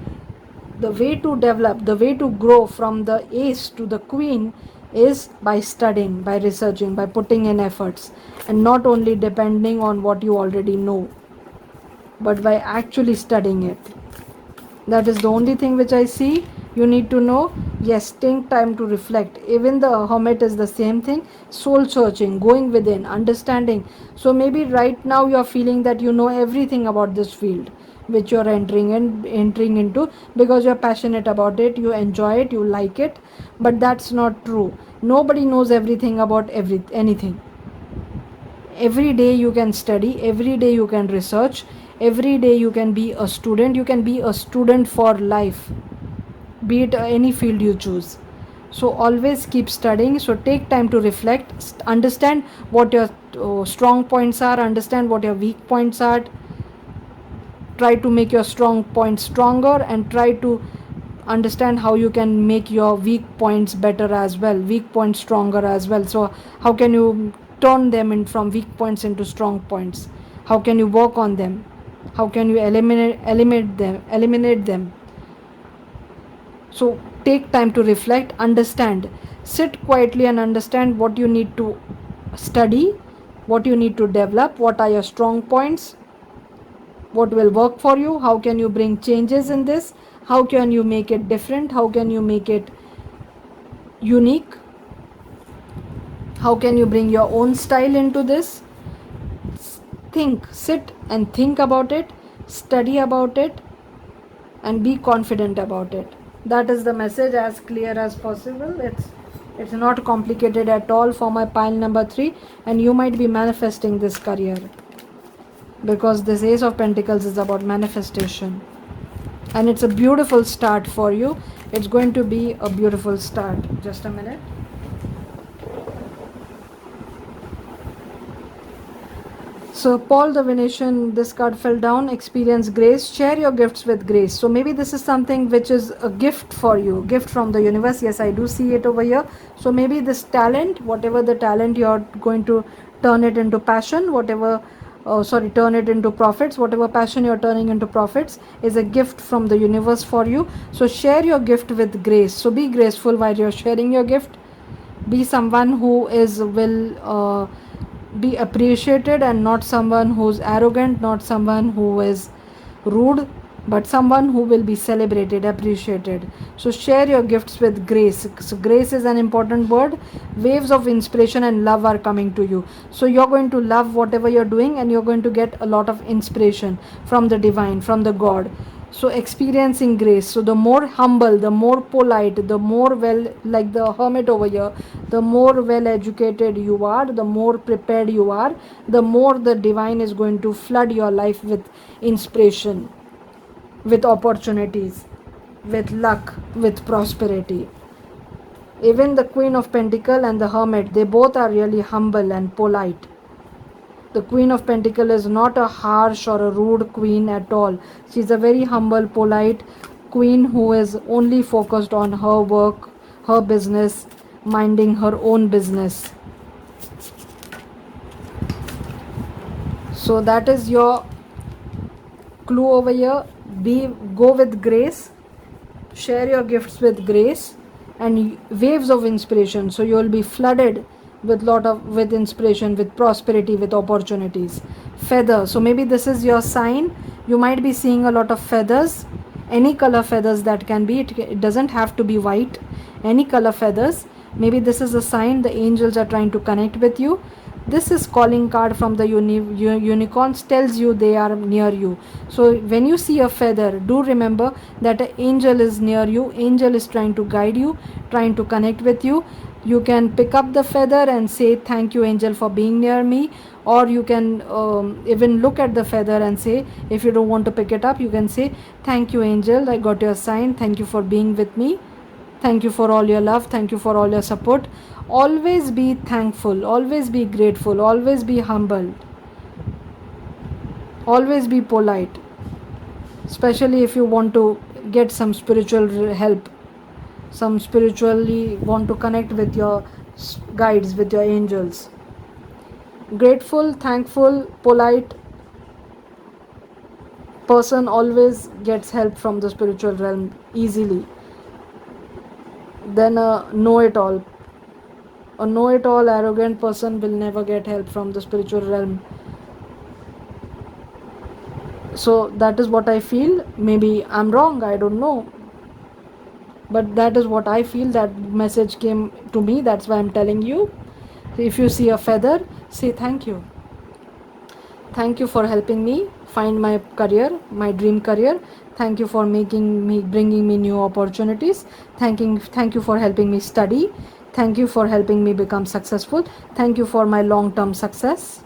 The way to develop, the way to grow from the ace to the queen is by studying, by researching, by putting in efforts, and not only depending on what you already know, but by actually studying it. That is the only thing which I see. You need to know, yes, take time to reflect. Even the hermit is the same thing, soul searching, going within, understanding. So maybe right now you are feeling that you know everything about this field which you are entering into, because you are passionate about it, you enjoy it, you like it, but that's not true. Nobody knows everything about anything. Every day you can study, every day you can research, every day you can be a student. You can be a student for life, be it any field you choose. So always keep studying. So take time to reflect, understand what your strong points are, understand what your weak points are, try to make your strong points stronger, and try to understand how you can make your weak points better as well, weak points stronger as well. So how can you turn them in from weak points into strong points? How can you work on them? How can you eliminate them? So take time to reflect, understand, sit quietly and understand what you need to study, what you need to develop, what are your strong points, what will work for you, how can you bring changes in this, how can you make it different, how can you make it unique, how can you bring your own style into this. Think, sit and think about it, study about it, and be confident about it. That is the message, as clear as possible. It's not complicated at all for my pile number 3, and you might be manifesting this career, because this Ace of Pentacles is about manifestation, and it's a beautiful start for you. It's going to be a beautiful start. Just a minute. So Paul the Venetian, this card fell down. Experience grace, share your gifts with grace. So maybe this is something which is a gift for you, gift from the universe. Yes, I do see it over here. So maybe this talent, whatever the talent, you're going to turn it into passion, turn it into profits. Whatever passion you're turning into profits is a gift from the universe for you. So share your gift with grace. So be graceful while you're sharing your gift. Be someone who will be appreciated, and not someone who's arrogant, not someone who is rude, but someone who will be celebrated, appreciated. So share your gifts with grace. So grace is an important word. Waves of inspiration and love are coming to you. So you're going to love whatever you're doing, and you're going to get a lot of inspiration from the divine, from the God. So experiencing grace. So the more humble, the more polite, the more like the hermit over here, the more well educated you are, the more prepared you are, the more the divine is going to flood your life with inspiration, with opportunities, with luck, with prosperity. Even the Queen of Pentacles and the Hermit, they both are really humble and polite. The Queen of Pentacles is not a harsh or a rude queen at all. She's a very humble, polite queen who is only focused on her work, her business, minding her own business. So that is your clue over here. Go with grace, share your gifts with grace, and waves of inspiration. So you will be flooded with inspiration, with prosperity, with opportunities. Feather. So maybe this is your sign. You might be seeing a lot of feathers, any color feathers that can be. It doesn't have to be white. Any color feathers. Maybe this is a sign the angels are trying to connect with you. This is calling card from the unicorns, tells you they are near you. So when you see a feather, do remember that an angel is near you. Angel is trying to guide you, trying to connect with you. You can pick up the feather and say, thank you, angel, for being near me. Or you can even look at the feather and say, if you don't want to pick it up, you can say, thank you, angel, I got your sign. Thank you for being with me. Thank you for all your love. Thank you for all your support. Always be thankful. Always be grateful. Always be humble. Always be polite. Especially if you want to get some spiritual help. Some spiritually want to connect with your guides, with your angels. Grateful, thankful, polite person always gets help from the spiritual realm easily. Then a know-it-all, arrogant person will never get help from the spiritual realm. So that is what I feel. Maybe I'm wrong, I don't know, but that is what I feel. That message came to me, that's why I'm telling you. If you see a feather, say thank you. Thank you for helping me find my career, my dream career. Thank you for bringing me new opportunities. Thank you for helping me study. Thank you for helping me become successful. Thank you for my long-term success.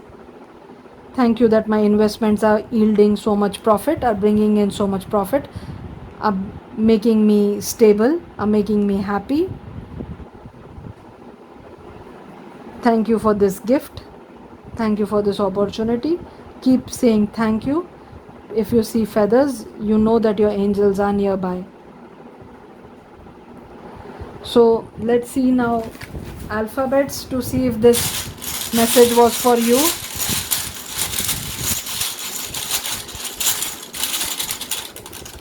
Thank you that my investments are yielding so much profit, are bringing in so much profit, are making me stable, are making me happy. Thank you for this gift. Thank you for this opportunity. Keep saying thank you. If you see feathers, you know that your angels are nearby. So let's see now alphabets to see if this message was for you.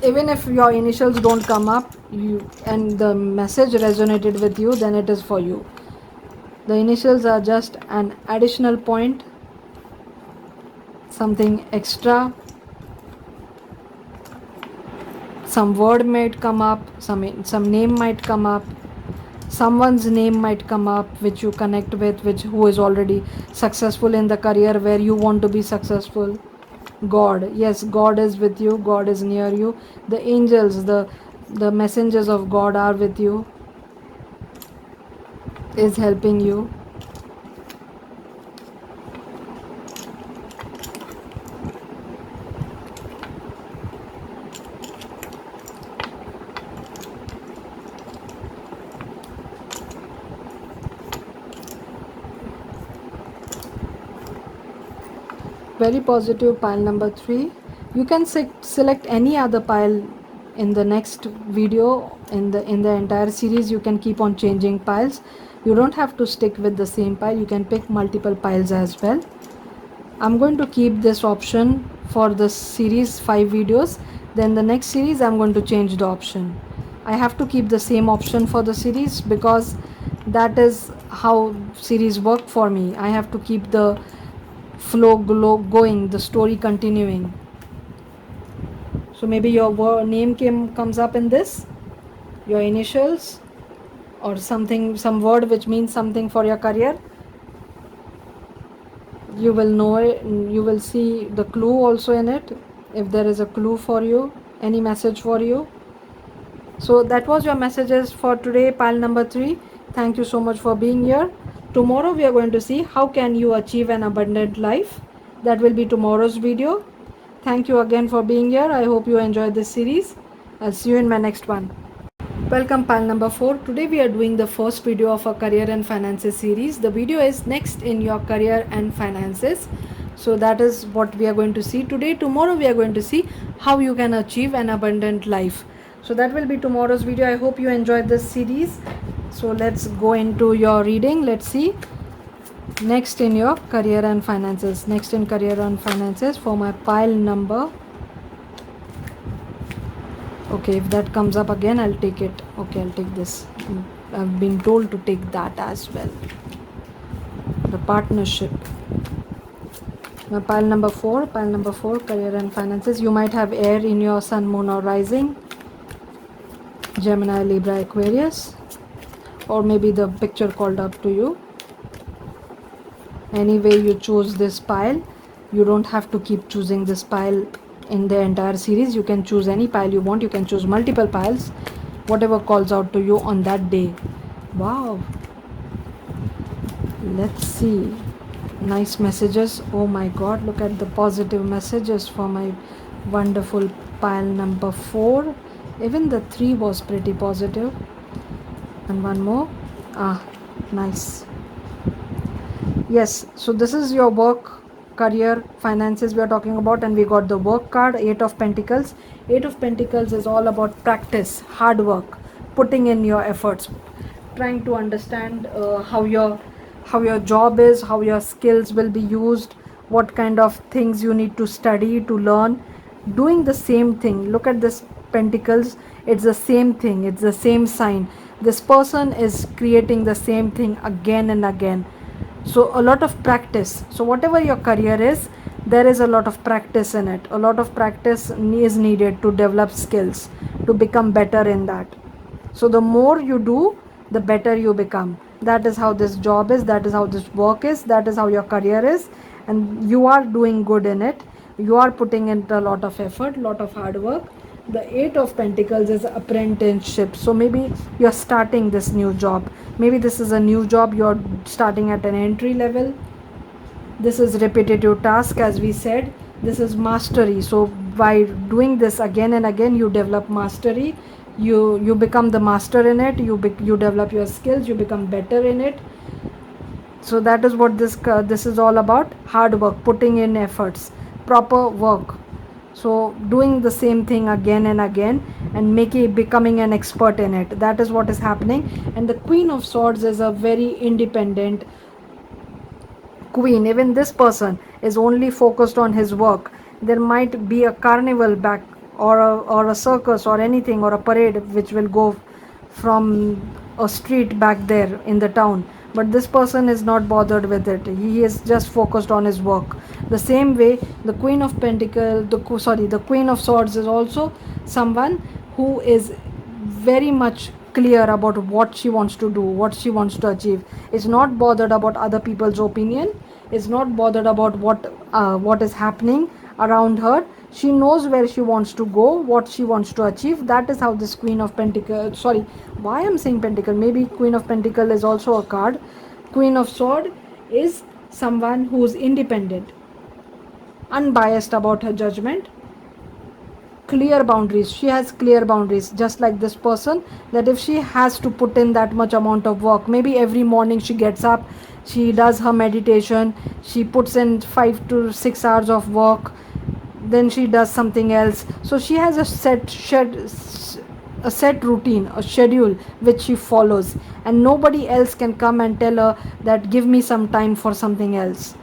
Even if your initials don't come up and the message resonated with you, then it is for you. The initials are just an additional point, something extra. Some word might come up, some name might come up, someone's name might come up which you connect with, who is already successful in the career where you want to be successful. God, yes, God is with you, God is near you. The angels, the messengers of God are with you, is helping you. Very positive. Pile number 3. You can select any other pile in the next video. In the entire series you can keep on changing piles. You don't have to stick with the same pile. You can pick multiple piles as well. I'm going to keep this option for the series 5 videos. Then the next series I'm going to change the option. I have to keep the same option for the series because that is how series work for me. I have to keep the flow going, the story continuing. So maybe your name comes up in this, your initials, or something, some word which means something for your career. You will know it, you will see the clue also in it, if there is a clue for you, any message for you. So that was your messages for today, pile number 3. Thank you so much for being here. Tomorrow we are going to see how can you achieve an abundant life. That will be tomorrow's video. Thank you again for being here. I hope you enjoyed this series. I'll see you in my next one. Welcome, pile number 4. Today we are doing the first video of our career and finances series. The video is next in your career and finances. So that is what we are going to see today. Tomorrow we are going to see how you can achieve an abundant life. So that will be tomorrow's video. I hope you enjoyed this series. So let's go into your reading. Let's see next in your career and finances. Next in career and finances for my pile number. Okay, if that comes up again, I'll take it. Okay, I'll take this. I've been told to take that as well. The partnership. My pile number 4, career and finances. You might have air in your sun, moon, or rising. Gemini, Libra, Aquarius. Or maybe the picture called up to you. Anyway, you choose this pile. You don't have to keep choosing this pile in the entire series. You can choose any pile you want. You can choose multiple piles, whatever calls out to you on that day. Wow, let's see. Nice messages. Oh my god, look at the positive messages for my wonderful pile number 4. Even the 3 was pretty positive. And one more. Nice. Yes, so this is your work, career, finances we are talking about, and we got the work card, 8 of Pentacles. 8 of Pentacles is all about practice, hard work, putting in your efforts, trying to understand how your job is, how your skills will be used, what kind of things you need to study to learn, doing the same thing. Look at this Pentacles, it's the same thing, it's the same sign. This person is creating the same thing again and again. So a lot of practice. So whatever your career is, there is a lot of practice in it. A lot of practice is needed to develop skills, to become better in that. So the more you do, the better you become. That is how this job is, that is how this work is, that is how your career is, and you are doing good in it. You are putting in a lot of effort, lot of hard work. The 8 of Pentacles is apprenticeship. So maybe you're starting this new job. Maybe this is a new job, you're starting at an entry level. This is repetitive task, as we said. This is mastery. So by doing this again and again, you develop mastery. You become the master in it. You develop your skills. You become better in it. So that is what this is all about. Hard work, putting in efforts, proper work. So doing the same thing again and again and becoming an expert in it. That is what is happening. And the Queen of Swords is a very independent, queen, even this person is only focused on his work. There might be a carnival back, or a circus or anything, or a parade which will go from a street back there in the town, but this person is not bothered with it. He is just focused on his work. The same way, the queen of pentacle the queen of swords is also someone who is very much clear about what she wants to do, what she wants to achieve, is not bothered about other people's opinion, is not bothered about what is happening around her. She knows where she wants to go, what she wants to achieve. That is how this queen of pentacle, sorry, why I'm saying pentacle, maybe queen of pentacle is also a card. Queen of sword is someone who is independent, unbiased about her judgment, clear boundaries. She has clear boundaries, just like this person, that if she has to put in that much amount of work, maybe every morning she gets up, she does her meditation, she puts in 5 to 6 hours of work, then she does something else. So she has a set routine, a schedule which she follows, and nobody else can come and tell her that give me some time for something else.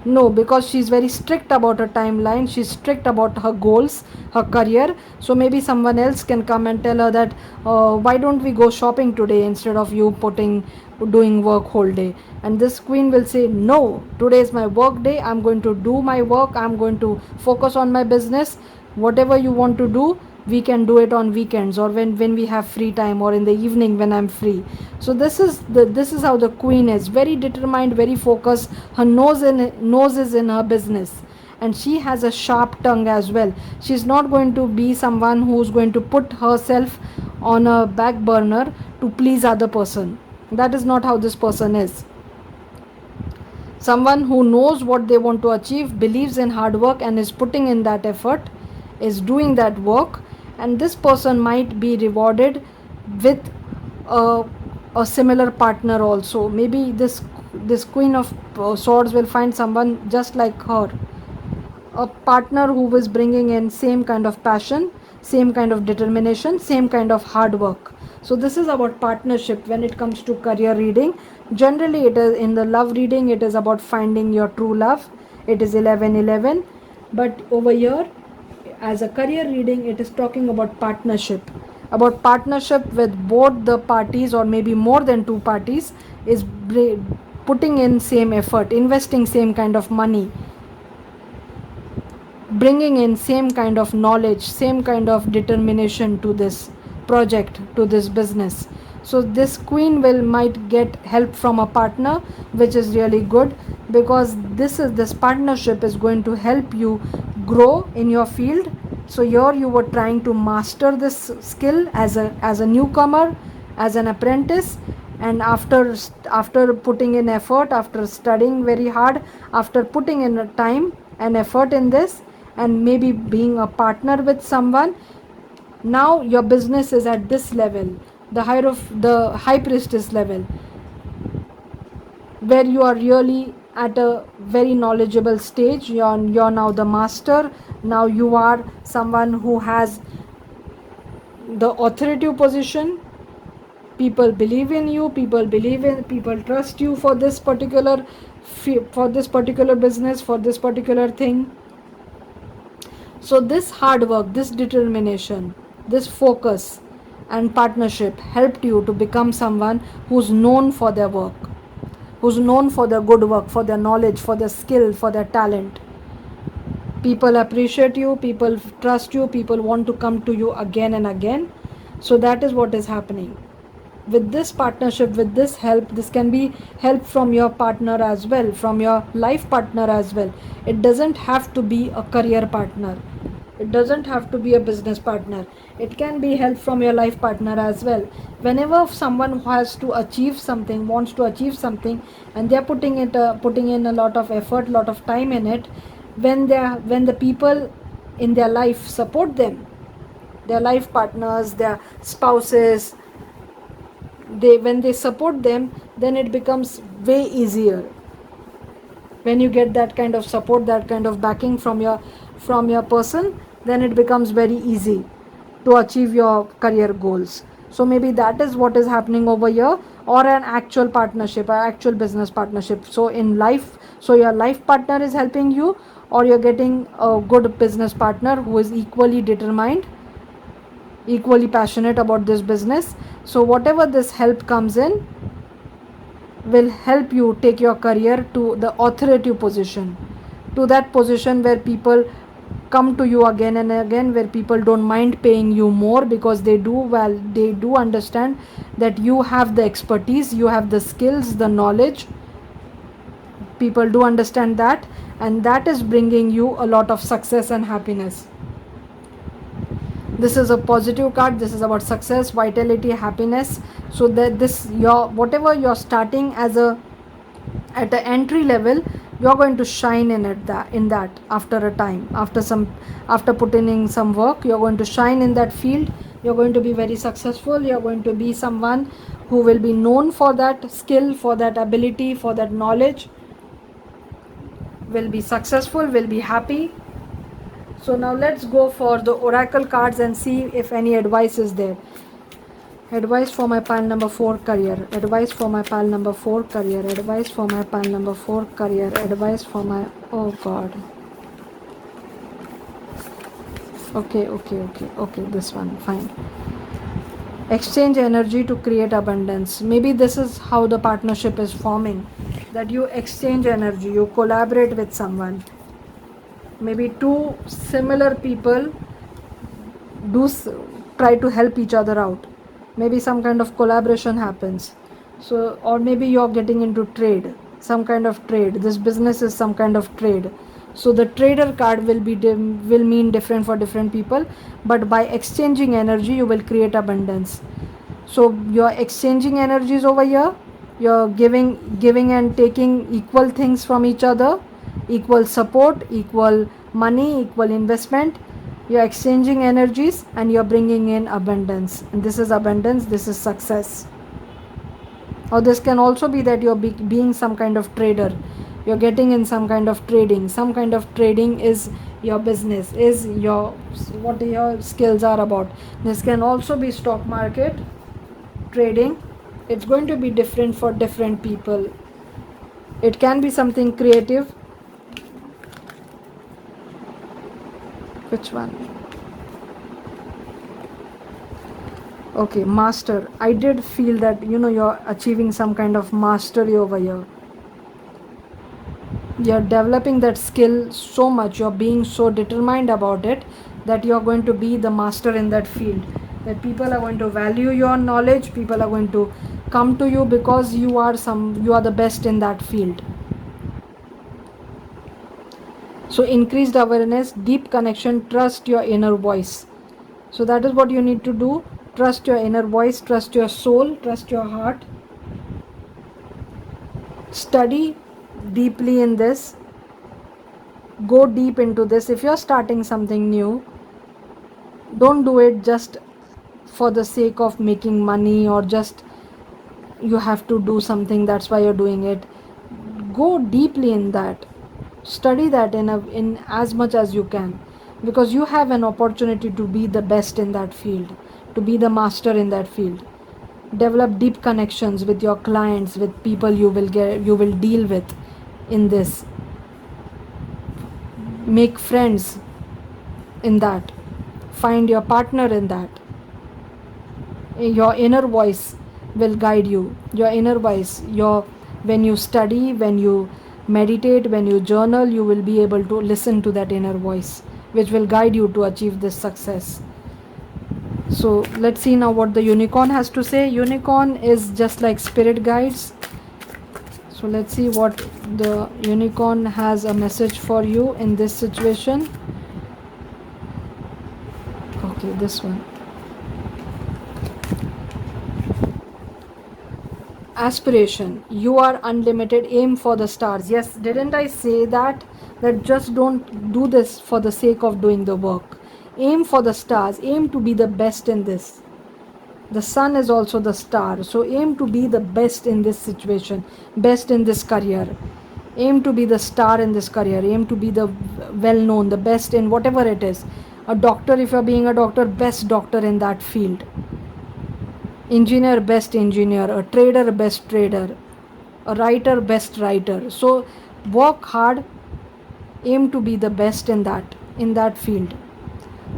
No, because she's very strict about her timeline, she's strict about her goals, her career. So maybe someone else can come and tell her that why don't we go shopping today instead of you doing work whole day. And this queen will say, no, today is my work day, I'm going to do my work, I'm going to focus on my business. Whatever you want to do, we can do it on weekends, or when we have free time, or in the evening when I'm free. So this is how the queen is, very determined, very focused. Her nose is in her business, and she has a sharp tongue as well. She's not going to be someone who's going to put herself on a back burner to please other person. That is not how this person is. Someone who knows what they want to achieve, believes in hard work, and is putting in that effort, is doing that work. And this person might be rewarded with a similar partner also. Maybe this queen of swords will find someone just like her, a partner who is bringing in same kind of passion, same kind of determination, same kind of hard work. So this is about partnership when it comes to career reading. Generally, it is in the love reading, it is about finding your true love. It is 11/11, but over here, as a career reading, it is talking about partnership. About partnership with both the parties, or maybe more than two parties, is putting in same effort, investing same kind of money, bringing in same kind of knowledge, same kind of determination to this project, to this business. So this queen might get help from a partner, which is really good, because this partnership is going to help you grow in your field. So here you were trying to master this skill as a newcomer, as an apprentice, and after putting in effort, after studying very hard, after putting in time and effort in this, and maybe being a partner with someone, now your business is at this level, the high priestess level, where you are really at a very knowledgeable stage. You're now the master. Now you are someone who has the authoritative position. People believe in you, people trust you for this particular business, for this particular thing. So this hard work, this determination, this focus and partnership helped you to become someone who's known for their work, who's known for their good work, for their knowledge, for their skill, for their talent. People appreciate you, people trust you, people want to come to you again and again. So that is what is happening. With this partnership, with this help, this can be help from your partner as well, from your life partner as well. It doesn't have to be a career partner. It doesn't have to be a business partner. It can be help from your life partner as well. Whenever someone has to achieve something, wants to achieve something, and they're putting in a lot of effort, lot of time in it, when the people in their life support them, their life partners, their spouses, when they support them, then it becomes way easier. When you get that kind of support, that kind of backing from your person, then it becomes very easy to achieve your career goals. So maybe that is what is happening over here, or an actual partnership, or actual business partnership. So in life, so your life partner is helping you, or you're getting a good business partner who is equally determined, equally passionate about this business. So whatever this help comes in will help you take your career to the authoritative position, to that position where people come to you again and again, where people don't mind paying you more, because they do understand that you have the expertise, you have the skills, the knowledge. People do understand that, and that is bringing you a lot of success and happiness. This is a positive card. This is about success, vitality, happiness. So that this, your whatever you're starting as a at the entry level, you're going to shine in that after a time, after putting in some work, you're going to shine in that field. You're going to be very successful. You're going to be someone who will be known for that skill, for that ability, for that knowledge, will be successful, will be happy. So now let's go for the oracle cards and see if any advice is there. Advice for my pal number 4 career. Advice for my pal number 4 career. Advice for my pal number 4 career. Advice for my, oh god. Okay, this one, fine. Exchange energy to create abundance. Maybe this is how the partnership is forming, that you exchange energy, you collaborate with someone. Maybe two similar people do try to help each other out. Maybe some kind of collaboration happens. So, or maybe you're getting into trade, some kind of trade. This business is some kind of trade. So the trader card will mean different for different people, but by exchanging energy you will create abundance. So you're exchanging energies over here. You're giving and taking equal things from each other, equal support, equal money, equal investment. You're exchanging energies and you're bringing in abundance, and this is abundance, this is success. Or this can also be that you're being some kind of trader, you're getting in some kind of trading. Some kind of trading is your business, is your what your skills are about. This can also be stock market trading. It's going to be different for different people. It can be something creative. Which one? Okay, master. I did feel that you're achieving some kind of mastery over here. You're developing that skill so much, you're being so determined about it, that you're going to be the master in that field, that people are going to value your knowledge, people are going to come to you because you are the best in that field. So increased awareness, deep connection, trust your inner voice. So that is what you need to do. Trust your inner voice, trust your soul, trust your heart. Study deeply in this. Go deep into this. If you're starting something new, don't do it just for the sake of making money, or just you have to do something, that's why you're doing it. Go deeply in that. Study that in as much as you can, because you have an opportunity to be the best in that field, to be the master in that field. Develop deep connections with your clients, with people you will deal with in this. Make friends in that. Find your partner in that. Your inner voice will guide you. Your inner voice, when you study, when you meditate, when you journal, you will be able to listen to that inner voice, which will guide you to achieve this success. So let's see now what the unicorn has to say. Unicorn is just like spirit guides. So let's see what the unicorn has a message for you in this situation. Okay, this one. Aspiration. You are unlimited. Aim for the stars. Yes, didn't I say that just don't do this for the sake of doing the work. Aim for the stars. Aim to be the best in this. The sun is also the star. So aim to be the best in this situation, best in this career. Aim to be the star in this career. Aim to be the well known, the best in whatever it is. A doctor, if you're being a doctor, best doctor in that field. engineer best engineer, a trader best trader, a writer best writer. So work hard, aim to be the best in that field.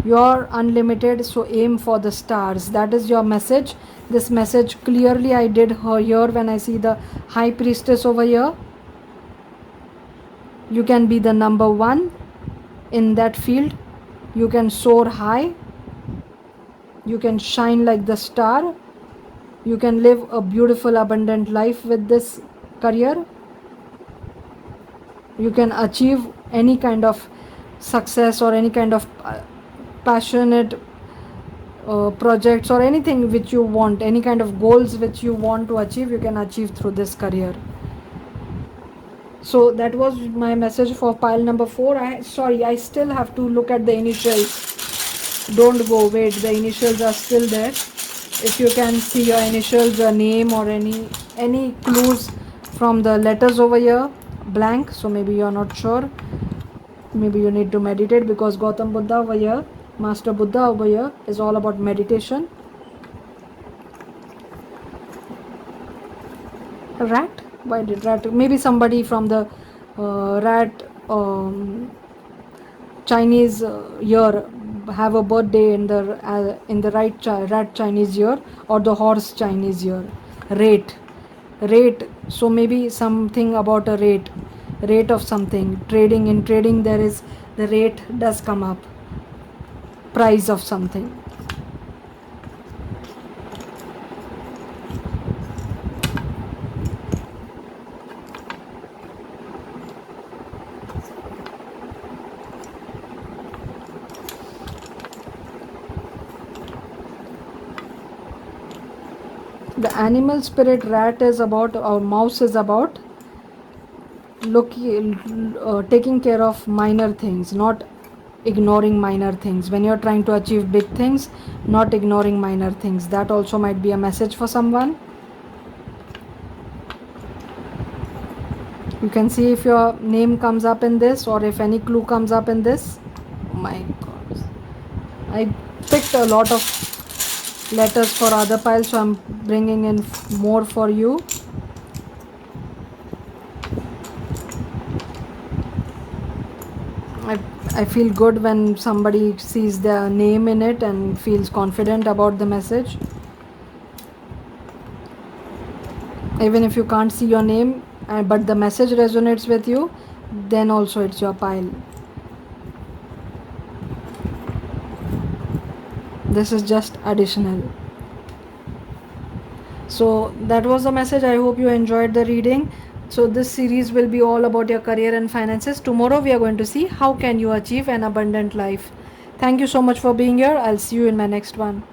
You're unlimited, so aim for the stars. That is your message. This message clearly I did here when I see the high priestess over here. You can be the number one in that field. You can soar high. You can shine like the star. You can live a beautiful abundant life with this career. You can achieve any kind of success or any kind of passionate projects or anything which you want, any kind of goals which you want to achieve, you can achieve through this career. So that was my message for pile number 4. I still have to look at the initials. Don't go, wait, the initials are still there. If you can see your initials, your name, or any clues from the letters over here, blank, so maybe you're not sure. Maybe you need to meditate, because Gautam Buddha over here, Master Buddha over here, is all about meditation. Rat? Why did rat? Maybe somebody from the rat Chinese year have a birthday in the rat Chinese year, or the horse Chinese year. Rate. So maybe something about a rate of something. In trading there is the rate does come up. Price of something. The animal spirit rat is about, or mouse is about taking care of minor things, not ignoring minor things. When you're trying to achieve big things, not ignoring minor things. That also might be a message for someone. You can see if your name comes up in this, or if any clue comes up in this. Oh my god, I picked a lot of letters for other piles, so I'm bringing in more for you. I feel good when somebody sees their name in it and feels confident about the message. Even if you can't see your name, but the message resonates with you, then also it's your pile. This is just additional. So that was the message. I hope you enjoyed the reading. So this series will be all about your career and finances. Tomorrow we are going to see how can you achieve an abundant life. Thank you so much for being here. I'll see you in my next one.